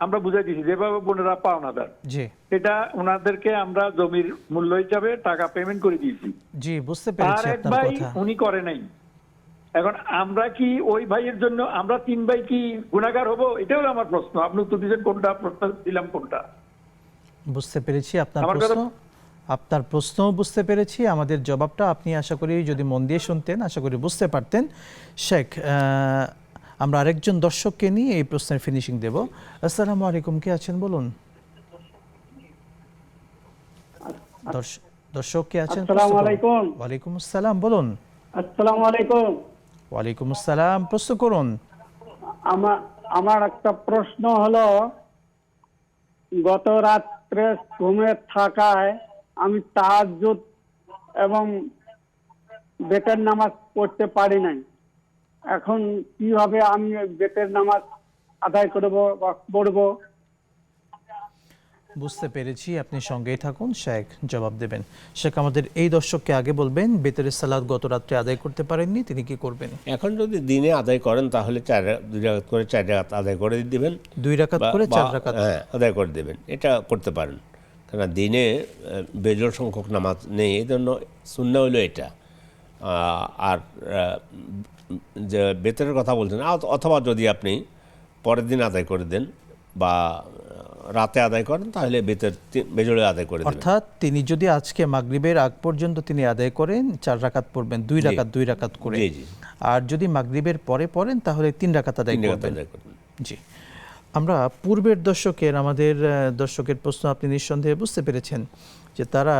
আমরা বুঝাই দিছি যেভাবে বোনেরা পাওনাদার, জি এটা ওনাদেরকে আমরা জমির মূল্য হিসাবে টাকা পেমেন্ট করে দিয়েছি। জি, বুঝতে আর পেরেছি এক আপনার ভাই কথা। উনি করে নাই। এখন আমরা কি ওই ভাইয়ের জন্য আমরা 3 ভাই কি গুনাহগার হব? এটাও আমার প্রশ্ন। আপনি উত্তর দিয়েছেন কোনটা, প্রশ্ন দিলাম কোনটা। বুঝতে পেরেছি আপনার আমার প্রশ্ন। কথা- আপনার প্রশ্ন বুঝতে পেরেছি। আমাদের জবাবটা আপনি আশা করি যদি মন দিয়ে শুনতেন আশা করি বুঝতে পারতেন। শেখ, আমরা আরেকজন দর্শককে নিয়ে এই প্রশ্নের ফিনিশিং দেব। আসসালামু আলাইকুম, কে আছেন বলুন। দর্শক কে আছেন? আসসালামু আলাইকুম। ওয়ালাইকুম আসসালাম, বলুন। আসসালামু আলাইকুম। ওয়ালাইকুম আসসালাম, প্রশ্ন করুন। আমার একটা প্রশ্ন হলো, গত রাত্রে ঘুমে থাকায় আমি তাহাজ্জুদ এবং বেতের নামাজ পড়তে পারি নাই। এখন কিভাবে আমি বেতের নামাজ আদায় করব বা পড়ব? বুঝতে পেরেছি, আপনি সঙ্গেই থাকুন, শেখ জবাব দেবেন। শেখ আমাদের এই দর্শককে আগে বলবেন বেতরের সালাত গত রাত্রে আদায় করতে পারেননি, তিনি কি করবেন? এখন যদি দিনে আদায় করেন তাহলে 2 রাকাত করে 4 রাকাত আদায় করে দিবেন, 2 রাকাত করে 4 রাকাত। হ্যাঁ আদায় করে দেবেন, এটা করতে পারেন। কারণ দিনে বেজোড় সংখ্যক নামাজ নেই, এই জন্য সুন্নাহ হলো এটা। আর যে বেতনের কথা বলছেন, অথবা যদি আপনি পরের দিন আদায় করে দেন বা রাতে আদায় করেন তাহলে বেজোড়ে আদায় করে দেবেন। অর্থাৎ তিনি যদি আজকে মাগরিবের আগ পর্যন্ত তিনি আদায় করেন 4 রাকাত পড়বেন, 2 রাকাত 2 রাকাত করে। জি জি, আর যদি মাগরিবের পরে পড়েন তাহলে 3 রাকাত আদায় 3 রাকাত করবেন। আদায় করবেন। জি, আমরা পূর্বের আমাদের দর্শকের প্রশ্ন আপনি নিঃসন্দেহে বুঝতে পেরেছেন যে তারা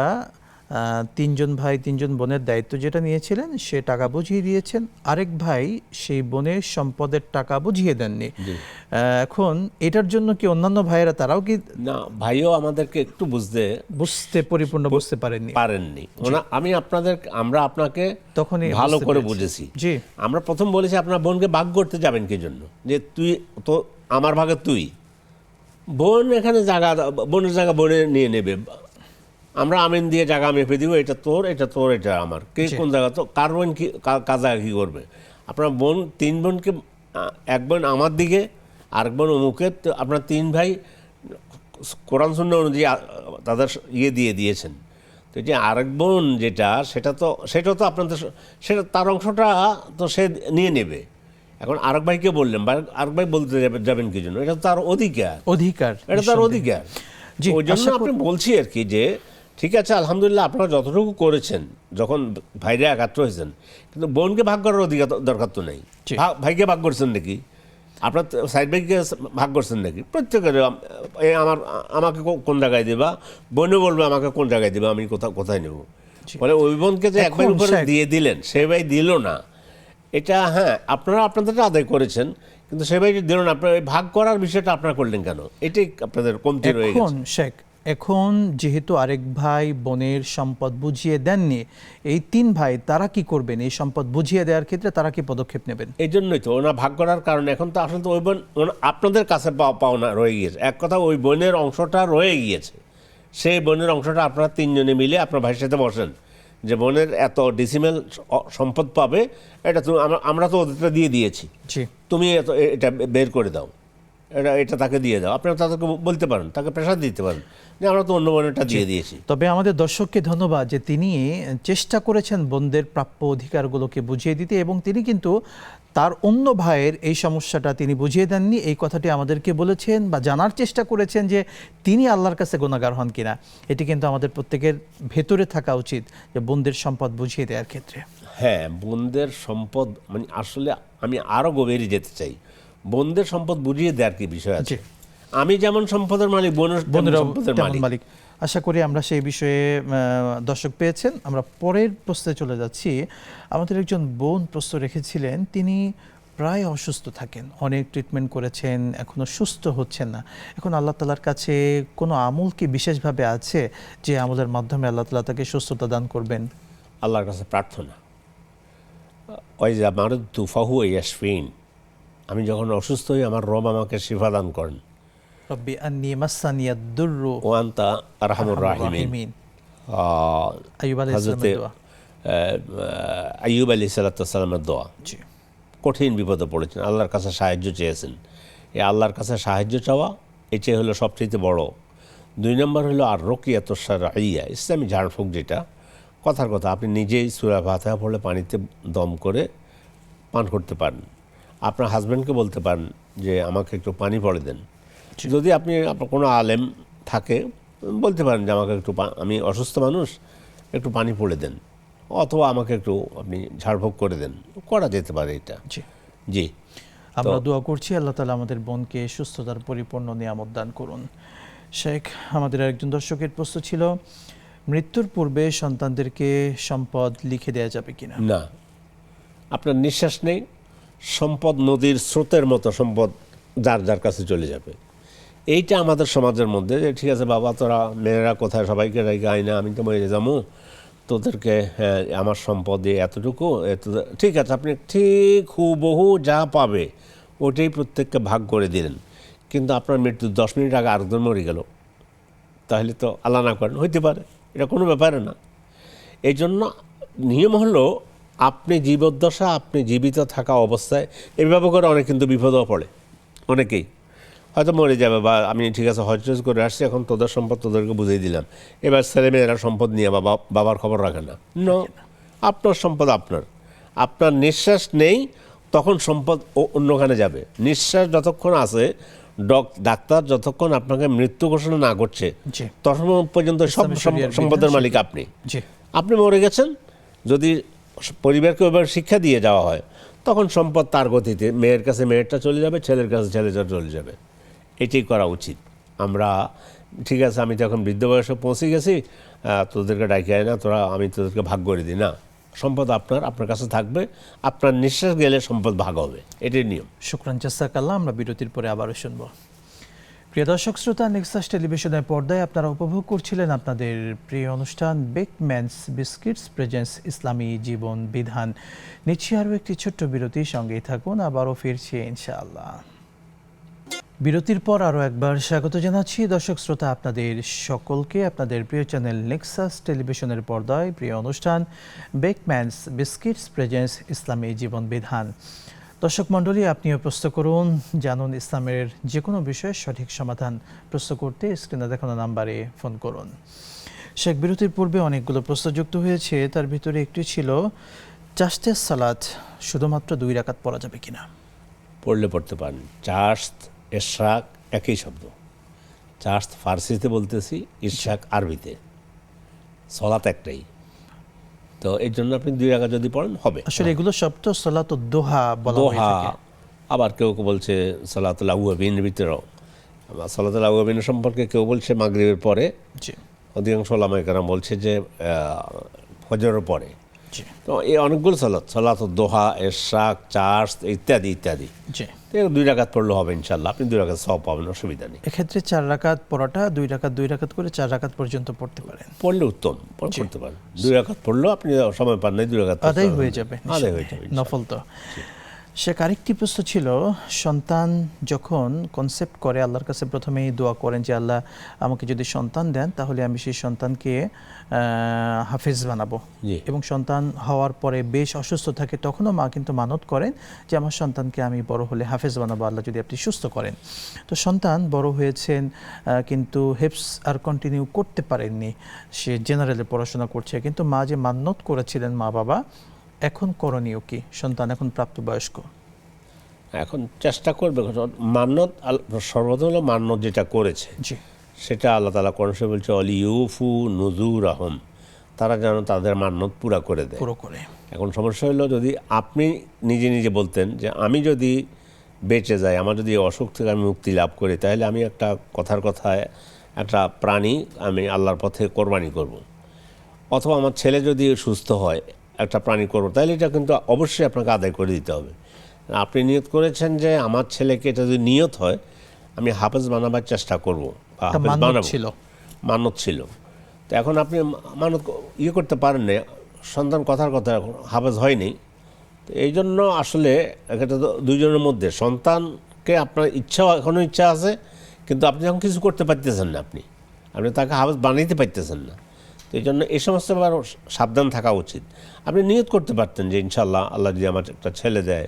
3 জন ভাই 3 জন বোনের দায়িত্ব যেটা নিয়েছিলেন সে টাকা বুঝিয়ে দিয়েছেন, আরেক ভাই সেই বোনের সম্পদের টাকা বুঝিয়ে দেননি। এখন এটার জন্য কি অন্যান্য ভাইয়েরা তারাও কি না, ভাইও আমাদেরকে একটু পরিপূর্ণ বুঝতে পারেননি? আমরা আপনাকে তখনই ভালো বুঝতে করে পেরেছি। বুঝেছি। জি, আমরা প্রথম বলেছি আপনার বোনকে ভাগ করতে যাবেন কি জন্য, যে তুই তো আমার ভাগে তুই, বোন এখানে বোনের জায়গা বোনে নিয়ে নেবে, আমরা আমিন দিয়ে জায়গা মেপে দিব, এটা তোর এটা তোর এটা আমার, কে কোন জায়গা তো কার বোন কি কার জায়গা কী করবে। আপনার বোন 3 বোনকে, এক বোন আমার দিকে আরেক বোন অমুকে, তো আপনার 3 ভাই কোরআন সুন্নাহ অনুযায়ী তাদের দিয়ে দিয়েছেন। তো যে আরেক বোন সেটা তো আপনাদের সেটা তার অংশটা তো সে নিয়ে নেবে। এখন আরেক ভাইকে বললেন, আরেক ভাই বলতে যাবেন কি জন্য, এটা তো তার অধিকার, এটা তার অধিকার। জি, ওই জন্য আপনি বলছি আর কি যে ঠিক আছে আলহামদুলিল্লাহ আপনারা যতটুকু করেছেন, যখন ভাইরা একাত্র হয়েছেন, কিন্তু বোনকে ভাগ করার অধিকার দরকার তো নেই। ভাইকে ভাগ করছেন নাকি, আপনার সাইড ভাইকে ভাগ করছেন নাকি? প্রত্যেকের আমাকে কোন জায়গায় দেবা, বোনও বলবে আমাকে কোন জায়গায় দেবা, আমি কোথায় নেব। ফলে ওই বোনকে যে এক ভাইয়ের উপরে দিয়ে দিলেন, সে ভাই দিল না, এটা হ্যাঁ আপনারা আপনাদেরটা আদায় করেছেন, কিন্তু সে ভাই দিল না, আপনার ভাগ করার বিষয়টা আপনারা করলেন কেন? এটাই আপনাদের কমতি রয়ে গেছে। শেখ, এখন যেহেতু আরেক ভাই বোনের সম্পদ বুঝিয়ে দেননি, এই 3 ভাই তারা কি করবেন? এই সম্পদ বুঝিয়ে দেওয়ার ক্ষেত্রে তারা কি পদক্ষেপ নেবেন? এই জন্যই তো ওনা ভাগ করার কারণে এখন তো আসলে তো ওই বোন আপনাদের কাছে পাওনা রয়ে গিয়েছে, এক কথা ওই বোনের অংশটা রয়ে গিয়েছে। সেই বোনের অংশটা আপনারা 3 জনে মিলে আপনার ভাইয়ের সাথে বসেন যে বোনের এত ডিসিমেল সম্পদ পাবে, এটা তুমি আমরা তো ওদেরটা দিয়ে দিয়েছি, তুমি এটা বের করে দাও, এটা তাকে দিয়ে দাও। আপনারা তাদেরকে বলতে পারেন, তাকে প্রেশার দিতে পারেন যে আমরা তো অন্য বোনেরটা দিয়ে দিয়েছি। তবে আমাদের দর্শককে ধন্যবাদ যে তিনি চেষ্টা করেছেন বোনদের প্রাপ্য অধিকারগুলোকে বুঝিয়ে দিতে, এবং তিনি কিন্তু তার অন্য ভাইয়ের এই সমস্যাটা তিনি বুঝিয়ে দেননি, এই কথাটি আমাদেরকে বলেছেন বা জানার চেষ্টা করেছেন যে তিনি আল্লাহর কাছে গুনাহগার হন কিনা। এটি কিন্তু আমাদের প্রত্যেকের ভেতরে থাকা উচিত যে বোনদের সম্পদ বুঝিয়ে দেওয়ার ক্ষেত্রে। হ্যাঁ, বোনদের সম্পদ মানে আসলে আমি আরও গভীরে যেতে চাই। বোনদের সম্পদ বুঝিয়ে দেওয়ার কি বিষয় আছে? আমি যেমন সম্পদের মালিক, বোনের সম্পদের মালিক। আশা করি আমরা সেই বিষয়ে দর্শক পেয়েছেন। আমরা পরের প্রশ্নে চলে যাচ্ছি। আমাদের একজন বোন প্রশ্ন রেখেছিলেন, তিনি প্রায় অসুস্থ থাকেন, অনেক ট্রিটমেন্ট করেছেন, এখনো সুস্থ হচ্ছেন না। এখন আল্লাহ তাআলার কাছে কোনো আমল কি বিশেষভাবে আছে যে আমলের মাধ্যমে আল্লাহ তাআলা তাকে সুস্থতা দান করবেন? আল্লাহর কাছে প্রার্থনা, ওয়াইজা মারুদতু ফাহুয়া ইয়াশফিন, আমি যখন অসুস্থ হই আমার রব আমাকে শিফা দান করেন। রব্বি আন্নী মাসানিয়াদ দুররু ওয়া আনতা আরহামুর রাহিমিন। আইয়ুব আলাইহিস সালামের দোয়া। আইয়ুব আলাইহিস সালামের দোয়া। জি। কঠিন বিপদে পড়েছেন, আল্লাহর কাছে সাহায্য চেয়েছেন। এই আল্লাহর কাছে সাহায্য চাওয়া, এটাই হলো সবচেয়ে বড়। 2 নম্বর হলো আর রকিয়াতুশ শারঈয়া, ইসলামী ঝাড়ফুঁক, যেটা কথার কথা আপনি নিজেই সূরা ফাতিহা পড়লে পানিতে দম করে পান করতে পারেন। আপনার হাজব্যান্ডকে বলতে পারেন যে আমাকে একটু পানি পড়ে দেন। যদি আপনি আপনার কোনো আলেম থাকে বলতে পারেন যে আমাকে একটু আমি অসুস্থ মানুষ, একটু পানি পড়ে দেন, অথবা আমাকে একটু আপনি ঝাড়ফুঁক করে দেন, করা যেতে পারে এটা। জি, আমরা দোয়া করছি আল্লাহ তাআলা আমাদের বোনকে সুস্থতার পরিপূর্ণ নিয়ামত দান করুন। শেখ, আমাদের একজন দর্শকের প্রশ্ন ছিল, মৃত্যুর পূর্বে সন্তানদেরকে সম্পদ লিখে দেওয়া যাবে কিনা? না, আপনার নিঃশ্বাস নেই, সম্পদ নদীর স্রোতের মতো সম্পদ যার যার কাছে চলে যাবে। এইটা আমাদের সমাজের মধ্যে যে ঠিক আছে বাবা, তোরা মেয়েরা কোথায়, সবাইকে রেখে আয় না, আমি তো মরে যাবো, তোদেরকে হ্যাঁ আমার সম্পদে এতটুকু, ঠিক আছে, আপনি ঠিক হুবহু যা পাবে ওটাই প্রত্যেককে ভাগ করে দিলেন। কিন্তু আপনার মৃত্যুর 10 মিনিট আগে আরেকজন মরে গেল, তাহলে তো আল্লাহ না করেন হইতে পারে, এটা কোনো ব্যাপারে না। এই জন্য নিয়ম হলো আপনি জীবদ্দশা, আপনি জীবিত থাকা অবস্থায় এভাবে করে অনেক কিন্তু বিপদও পড়ে। অনেকেই হয়তো মরে যাবে, বা আমি ঠিক আছে হজ করে আসছি, এখন তোদের সম্পদ তোদেরকে বুঝিয়ে দিলাম, এবার ছেলেমেয়েরা সম্পদ নিয়ে বাবার খবর রাখে না। আপনার সম্পদ আপনার নিঃশ্বাস নেই তখন সম্পদ অন্যখানে যাবে। নিঃশ্বাস যতক্ষণ আছে, ডাক্তার যতক্ষণ আপনাকে মৃত্যু ঘোষণা না করছে তখন পর্যন্ত সব সম্পদের মালিক আপনি মরে গেছেন। যদি পরিবারকে ওইভাবে শিক্ষা দিয়ে যাওয়া হয় তখন সম্পদ তার গতিতে, মেয়ের কাছে মেয়েরটা চলে যাবে, ছেলের কাছে ছেলেটা চলে যাবে। এটাই করা উচিত। আমরা ঠিক আছে আমি তো এখন বৃদ্ধ বয়সে পৌঁছে গেছি, তোদেরকে ডাকি আয় না, আমি তোদেরকে ভাগ করে দিই না। সম্পদ আপনার কাছে থাকবে, আপনার নিঃশ্বাস গেলে সম্পদ ভাগ হবে, এটাই নিয়ম। শুকরান, জাযাকাল্লাহ। আমরা বিরতির পরে আবারও শুনব। প্রিয় দর্শক শ্রোতা, নেক্সাস টেলিভিশনের পর্দায় আপনারা উপভোগ করছিলেন আপনাদের প্রিয় অনুষ্ঠান বেকম্যানস বিস্কিটস প্রেজেন্স ইসলামী জীবন বিধান। নিচ্ছি আরও একটি ছোট্ট বিরতি, সঙ্গেই থাকুন, আবারও ফিরছি ইনশাআল্লাহ। বিরতির পর আরও একবার স্বাগত জানাচ্ছি দর্শক শ্রোতা আপনাদের সকলকে আপনাদের প্রিয় চ্যানেল নেক্সাস টেলিভিশনের পর্দায় প্রিয় অনুষ্ঠান বেকম্যানস বিস্কিটস প্রেজেন্স ইসলামী জীবন বিধান। দর্শক মণ্ডলী, আপনিও প্রশ্ন করুন, জানুন ইসলামের যে কোনো বিষয়ে সঠিক সমাধান। প্রশ্ন করতে স্ক্রিনে দেখানো নাম্বারে ফোন করুন। শেখ, বিরতির পূর্বে অনেকগুলো প্রশ্ন যুক্ত হয়েছে, তার ভিতরে একটি ছিল চাশতের সালাত শুধুমাত্র 2 রাকাত পড়া যাবে কিনা? পড়তে পারেন। চাশত ইশরাক একই শব্দ। চাশত ফার্সিতে বলতেছি, ইশরাক আরবিতে, সালাত একটাই। তো এর জন্য আপনি 2 রাকাত যদি পড়েন হবে। আসলে এগুলো সব তো সালাতুদ দোহা বলা হয়ে থাকে। আবার কেউ বলছে সালাতুল আওয়াবিন ভিতরেও। সালাতুল আওয়াবিন সম্পর্কে কেউ বলছে মাগরিবের পরে, অধিকাংশ উলামায়ে কেরাম বলছে যে ফজরের পরে। তো এই অনেকগুলো সালাতুদ দোহা, ইশরাক, চাশত ইত্যাদি ইত্যাদি। 2 রাকাত পড়লে হবে ইনশাআল্লাহ, আপনি 2 রাকাত সওয়াব পাবেন, অসুবিধা নেই। এক্ষেত্রে 4 রাকাত পড়াটা 2 রাকাত করে 4 রাকাত পর্যন্ত পড়তে পারেন, পড়লে উত্তম, পড়তে পারেন। 2 রাকাত পড়লেও আপনি সময় পান নাই, 2 রাকাত আদায় হয়ে যাবে, নফল তো। সে আরেকটি প্রশ্ন ছিল, সন্তান যখন কনসেপ্ট করে আল্লাহর কাছে প্রথমেই দোয়া করেন যে আল্লাহ আমাকে যদি সন্তান দেন তাহলে আমি সেই সন্তানকে হাফেজ বানাবো, এবং সন্তান হওয়ার পরে বেশ অসুস্থ থাকে, তখনও মা কিন্তু মানত করেন যে আমার সন্তানকে আমি বড় হলে হাফেজ বানাবো, আল্লাহ যদি আপনি সুস্থ করেন। তো সন্তান বড় হয়েছেন কিন্তু হেফজ আর কন্টিনিউ করতে পারেননি, সে জেনারেলে পড়াশোনা করছে, কিন্তু মা যে মান্নত করেছিলেন মা বাবা, এখন করণীয় কি? সন্তান এখন প্রাপ্তবয়স্ক। এখন চেষ্টা করবে মান্যত সর্বপ্রথম হলো মান্যত যেটা করেছে জি, সেটা আল্লাহ তাআলা কোরআনে বলছে অলিউফু নুজুরাহুম, তারা যেন তাদের মান্যত পুরা করে দেয়। পুরো করে। এখন সমস্যা হলো যদি আপনি নিজে নিজে বলতেন যে আমি যদি বেঁচে যাই, আমার যদি এই অসুখ থেকে আমি মুক্তি লাভ করি, তাহলে আমি একটা কথায় একটা প্রাণী আমি আল্লাহর পথে কোরবানি করব। অথবা আমার ছেলে যদি সুস্থ হয় একটা প্রাণী করবো, তাহলে এটা কিন্তু অবশ্যই আপনাকে আদায় করে দিতে হবে। আপনি নিয়ত করেছেন যে আমার ছেলেকে এটা যদি নিয়ত হয় আমি হাফেজ বানাবার চেষ্টা করব বা একটা হাফেজ মান্যত বানাবো, ছিল। মানত ছিল। তো এখন আপনি মানত করতে পারেন না, সন্তান কথার কথা এখন হাফেজ হয়নি। তো এই জন্য আসলে এটা তো দুইজনের মধ্যে, সন্তানকে আপনার এখনও ইচ্ছা আছে, কিন্তু আপনি এখন কিছু করতে পারতেছেন না, আপনি তাকে হাফেজ বানাইতে পারতেছেন না। তো এই জন্য এই সমস্ত আরও সাবধান থাকা উচিত। আপনি নিয়ত করতে পারতেন যে ইনশাআল্লাহ আল্লাহ যদি আমার একটা ছেলে দেয়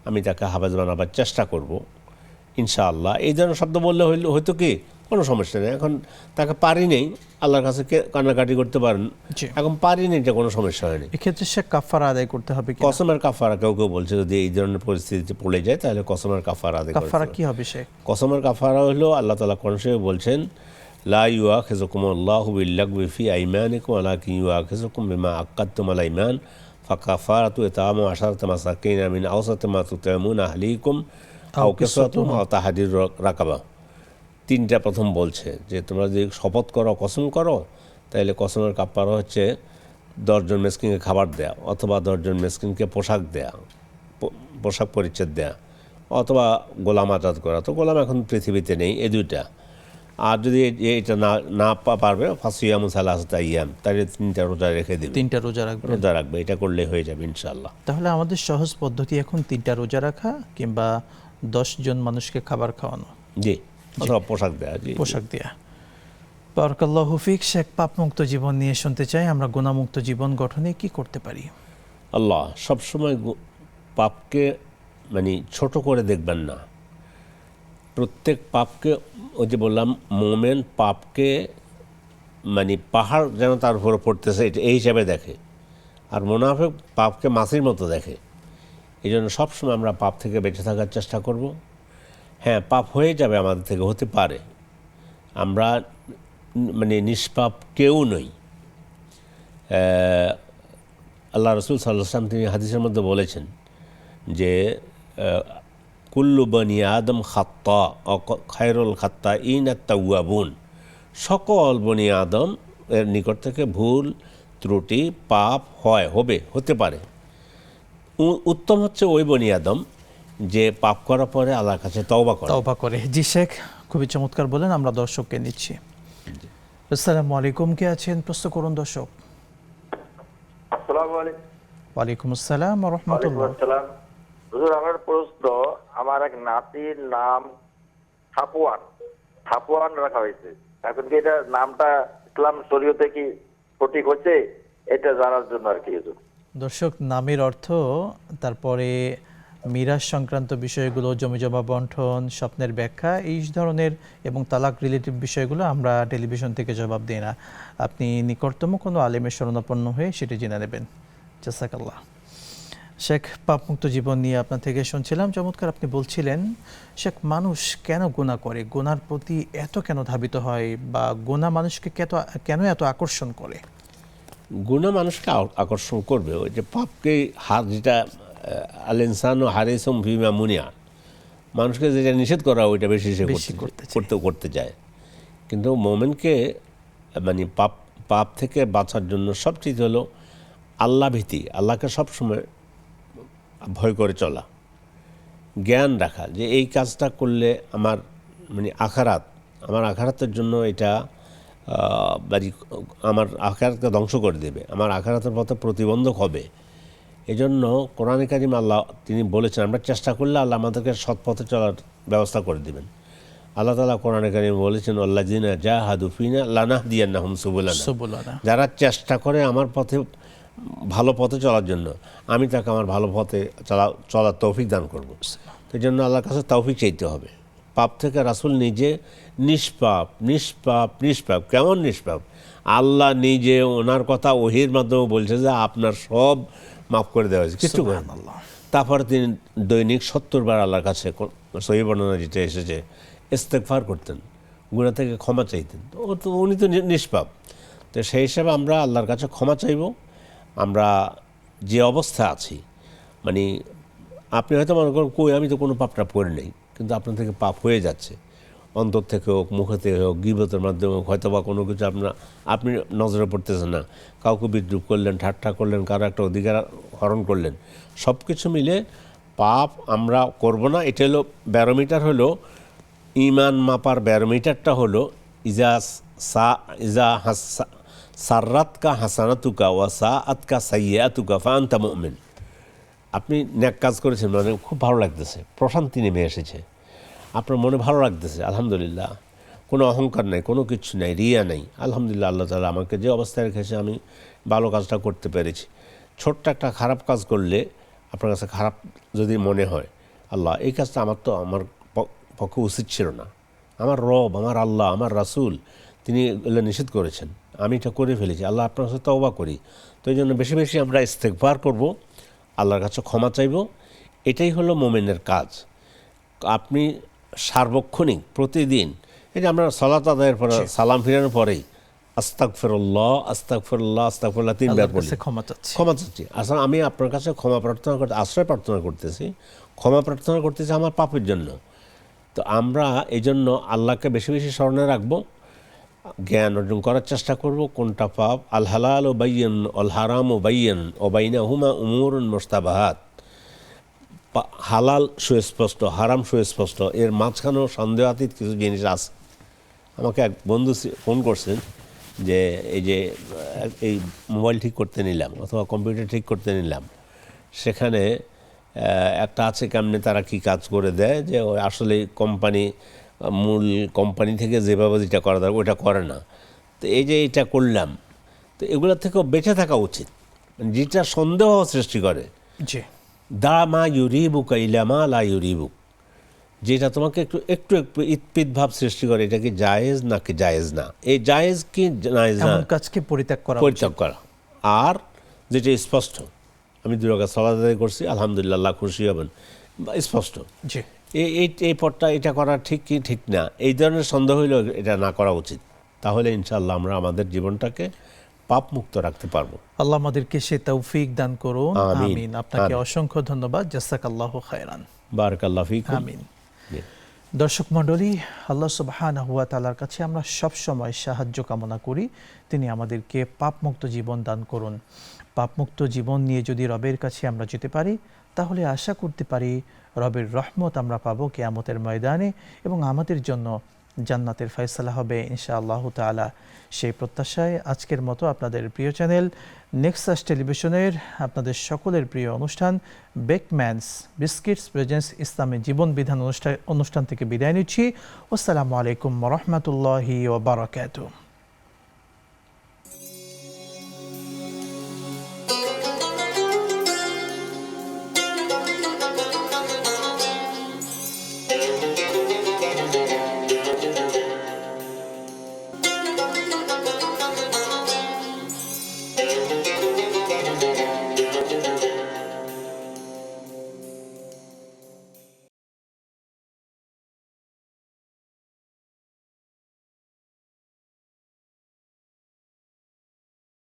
আমি তাকে হাফেজ বানাবার চেষ্টা করব ইনশাআল্লাহ, এই ধরনের শব্দ বললে হয়তো কি কোনো সমস্যা নেই। এখন তাকে পারি নেই, আল্লাহর কাছে কান্নাকাটি করতে পারেন, জি। এখন পারি নেই, এটা কোনো সমস্যা হয়নি। এক্ষেত্রে সে কাফারা আদায় করতে হবে কি? কসমের কাফারা কেউ বলছে যদি এই ধরনের পরিস্থিতিতে পড়ে যায় তাহলে কসমের কাফারা আদায় করতে কাফারা হবে। কি হবে সে? কসমের কাফারা হলো আল্লাহ তাআলা কোরআনে বলছেন লা ইউআখিযুকুমুল্লাহু বিল্লাগবি ফি আইমানিকুম ওয়ালাকিন ইউআখিযুকুম বিমা আক্কাদতুম আল আইমান ফাকাফারাতু ইতআমু আশারাতি মাসাকিনা মিন আওসাতি মা তুতঈমুনা আহলিকুম আও কিসওয়াতুহুম আও তাহরিরু রাকাবা। তিনটা প্রথম বলছে যে তোমরা যদি শপথ করো, কসম করো, তাহলে কসমের কাফারা হচ্ছে 10 জন মিসকিনকে খাবার দেয়া, অথবা 10 জন মিসকিনকে পোশাক দেয়া, পোশাক পরিচ্ছদ দেয়া, অথবা গোলাম আজাদ করা। তো গোলাম এখন পৃথিবীতে নেই, এই দুইটা। আর যদি এটা না পারবে ফাসিয়ামু সালাসাতা আইয়াম, তাহলে 3টা রোজা রেখে দেবে, 3টা রোজা রাখবে। এটা করলে হয়ে যাবে ইনশাআল্লাহ। তাহলে আমাদের সহজ পদ্ধতি এখন 3টা রোজা রাখা কিংবা 10 জন মানুষকে খাবার খাওয়ানো, জি, অথবা পোশাক দেয়া। জি, পোশাক দেয়া। বারাকাল্লাহু ফিক। শেখ, পাপমুক্ত জীবন নিয়ে শুনতে চাই, আমরা গুনাহমুক্ত জীবন গঠনে কি করতে পারি? আল্লাহ সবসময় পাপকে ছোট করে দেখবেন না। প্রত্যেক পাপকে, ওই যে বললাম, মোমেন পাপকে পাহাড় যেন তার উপরে পড়তেছে এই হিসাবে দেখে, আর মুনাফিক পাপকে মাছির মতো দেখে। এই জন্য সবসময় আমরা পাপ থেকে বেঁচে থাকার চেষ্টা করব। হ্যাঁ, পাপ হয়ে যাবে, আমাদের থেকে হতে পারে, আমরা নিষ্পাপ কেউ নই। আল্লাহ রসুল সাল্লাল্লাহু আলাইহি ওয়াসাল্লাম তিনি হাদিসের মধ্যে বলেছেন যে কুল্লু বনি আদম খাত্তা খায়রুল খাত্তাইন আত-তাওয়াবুন, সকল বনি আদম এর নিকট থেকে ভুল ত্রুটি পাপ হতে পারে। উত্তম হচ্ছে ওই বনি আদম যে পাপ করার পরে আল্লাহর কাছে তওবা করে। জি শেখ, খুবই চমৎকার বলেন। আমরা দর্শককে নিচ্ছি। আসসালামু আলাইকুম, কে আছেন? প্রশ্ন করুন দর্শক। আসসালামু আলাইকুম। ওয়ালাইকুম আসসালাম ওয়া রাহমাতুল্লাহ। হুজুর, আমার প্রশ্ন, আমার এক নাতির নাম সাফওয়ান রাখা হয়েছে। এখন কি এটা নামটা ইসলাম শরীয়তে কি সঠিক হচ্ছে, এটা জানার জন্য আর কি হুজুর। দর্শক, নামের অর্থ, তারপরে মিরাজ সংক্রান্ত বিষয়গুলো, জমিজমা বন্টন, স্বপ্নের ব্যাখ্যা, এই ধরনের এবং তালাক রিলেটিভ বিষয়গুলো আমরা টেলিভিশন থেকে জবাব দিই না। আপনি নিকটতম কোনো আলেমের শরণাপন্ন হয়ে সেটি জেনে নেবেন। জাযাকাল্লাহ। শেখ, পাপমুক্ত জীবন নিয়ে আপনার থেকে শুনছিলাম, চমৎকার আপনি বলছিলেন। শেখ, মানুষ কেন গুনাহ করে, গুনার প্রতি এত কেন ধাবিত হয়, বা গুনাহ মানুষকে কেন এত আকর্ষণ করে? গুনাহ মানুষকে আকর্ষণ করবে ওই যে পাপকে, যেটা আল ইনসানু হারিসুম ফিমা মুনিয়া, মানুষকে যেটা নিষেধ করা ওইটা বেশি করতে যায়। কিন্তু মোমেনকে পাপ থেকে বাঁচার জন্য সবচেয়ে হলো আল্লাহ ভীতি, আল্লাহকে সবসময় ভয় করে চলা, জ্ঞান রাখা যে এই কাজটা করলে আমার আমার আখারাতের জন্য এটা আমার আখারাতকে ধ্বংস করে দেবে, আমার আখারাতের পথে প্রতিবন্ধক হবে। এই জন্য কোরআনে কারিম আল্লাহ তিনি বলেছেন আমরা চেষ্টা করলে আল্লাহ আমাদেরকে সৎ পথে চলার ব্যবস্থা করে দেবেন। আল্লাহ তাআলা কোরআনে কারিম বলেছেন আল্লাযিনা জাহাদু ফিনা লানাহদিয়ান্নাহুম সুবুলানা, যারা চেষ্টা করে আমার পথে, ভালো পথে চলার জন্য, আমি তাকে আমার ভালো পথে চলার তৌফিক দান করব। সেই জন্য আল্লাহর কাছে তৌফিক চাইতে হবে। পাপ থেকে রাসূল নিজে নিষ্পাপ। কেমন নিষ্পাপ? আল্লাহ নিজে ওনার কথা ওহির মাধ্যমে বলছে যে আপনার সব মাফ করে দেওয়া হয়েছে, কিছু তারপরে তিনি দৈনিক 70 বার আল্লাহর কাছে সহিহ বর্ণনা যেটা এসেছে ইস্তেগফার করতেন, গুনাহ থেকে ক্ষমা চাইতেন। তো উনি তো নিষ্পাপ, তো সেই হিসাবে আমরা আল্লাহর কাছে ক্ষমা চাইব। আমরা যে অবস্থা আছি, মানে আপনি হয়তো মনে করেন কই আমি তো কোনো পাপটা করে নেই, কিন্তু আপনার থেকে পাপ হয়ে যাচ্ছে, অন্তর থেকে হোক, মুখে থেকে হোক, গীবতের মাধ্যমে হোক, হয়তো বা কোনো কিছু আপনি নজরে পড়তেছেন না, কাউকে বিদ্রুপ করলেন, ঠাট্টা করলেন, কারো একটা অধিকার হরণ করলেন, সব কিছু মিলে পাপ আমরা করব না। এটা হলো ব্যারোমিটার, হলো ঈমান মাপার ব্যারোমিটারটা হলো ইজা সাররাতকা হাসানাতুকা ওয়া সাআতকা সাইয়্যাতুকা ফাআনতা মুমিন। আপনি ন্যাক কাজ করেছেন, মানে খুব ভালো লাগতেছে, প্রশান্তি নেমে এসেছে, আপনার মনে ভালো লাগতেছে, আলহামদুলিল্লাহ, কোনো অহংকার নেই, কোনো কিছু নেই, রিয়া নেই, আলহামদুলিল্লাহ, আল্লাহ তাআলা আমাকে যে অবস্থায় রেখেছে আমি ভালো কাজটা করতে পেরেছি। ছোট্ট একটা খারাপ কাজ করলে আপনার কাছে খারাপ যদি মনে হয়, আল্লাহ এই কাজটা আমার পক্ষে উচিত ছিল না, আমার রব, আমার আল্লাহ, আমার রাসূল তিনি এগুলো নিষেধ করেছেন, আমি এটা করে ফেলেছি, আল্লাহ আপনার কাছে তওবা করি। তো এই জন্য বেশি বেশি আমরা ইস্তেগফার করব, আল্লাহর কাছে ক্ষমা চাইব। এটাই হলো মোমেনের কাজ। আপনি সার্বক্ষণিক প্রতিদিন, এই যে আমরা সালাত আদায়ের পরে সালাম ফিরানোর পরেই আস্তাগফিরুল্লাহ আস্তাগফিরুল্লাহ আস্তাগফিরুল্লাহ 3 বার বলি, ক্ষমা চাচ্ছি। আসলে আমি আপনার কাছে ক্ষমা প্রার্থনা করতে, আশ্রয় প্রার্থনা করতেছি, ক্ষমা প্রার্থনা করতেছি আমার পাপের জন্য। তো আমরা এই জন্য আল্লাহকে বেশি বেশি স্মরণে রাখবো, জ্ঞান অর্জন করার চেষ্টা করব কোনটা পাপ। আল হালাল ও বাইয়িন আল হারাম ও বাইয়িন ও বাইনাহুমা উমুরুন মুশতাবাহাত। হালাল সুস্পষ্ট, হারাম সুস্পষ্ট, এর মাঝখানেও সন্দেহাতীত কিছু জিনিস আছে। আমাকে এক বন্ধু ফোন করছেন যে এই মোবাইল ঠিক করতে নিলাম অথবা কম্পিউটার ঠিক করতে নিলাম, সেখানে একটা আছে কেমনে তারা কি কাজ করে দেয় যে আসলে মূল কোম্পানি থেকে যেভাবে যেটা করা দরকার ওটা করে না। তো এই যে এটা করলাম, তো এগুলোর থেকেও বেঁচে থাকা উচিত, যেটা সন্দেহ সৃষ্টি করে। দা মা ইউরিবুক ইলামা লা ইউরিবুক, যেটা তোমাকে একটু একটু ইতপিত ভাব সৃষ্টি করে, এটা কি জায়েজ নাকি জায়েজ না, এই জায়েজ কি জায়েজ না কাজকে পরিত্যাগ করা। আর যেটা স্পষ্ট, আমি 2 রাকাত সালাত আদায় করছি, আলহামদুলিল্লাহ, আল্লাহ খুশি হবেন, স্পষ্ট। এই পথটা এটা করা ঠিক কি ঠিক না, এই ধরনের সন্দেহ হইলেও এটা না করা উচিত। তাহলে ইনশাআল্লাহ আমরা আমাদের জীবনটাকে পাপ মুক্ত রাখতে পারবো। আল্লাহ আমাদেরকে সে তৌফিক দান করুন, আমিন। আপনাকে অসংখ্য ধন্যবাদ, জাযাকাল্লাহু খায়রান, বারাকাল্লাহু ফিকুম, আমিন। দর্শক মণ্ডলী, আল্লাহ সুবহানাহু ওয়া তাআলার কাছে আমরা সব সময় সাহায্য কামনা করি, তিনি আমাদেরকে পাপমুক্ত জীবন দান করুন। পাপমুক্ত জীবন নিয়ে যদি রবের কাছে আমরা যেতে পারি, তাহলে আশা করতে পারি রবের রহমত আমরা পাবো কিয়ামতের ময়দানে, এবং আমাদের জন্য জান্নাতের ফয়সালা হবে ইনশাআল্লাহু তাআলা। সেই প্রত্যাশায় আজকের মতো আপনাদের প্রিয় চ্যানেল নেক্সাস টেলিভিশনের আপনাদের সকলের প্রিয় অনুষ্ঠান বেকম্যানস বিস্কিটস প্রেজেন্স ইসলামী জীবন বিধান অনুষ্ঠান থেকে বিদায় নিচ্ছি। আসসালামু আলাইকুম ওয়া রাহমাতুল্লাহি ওয়া বারাকাতুহু।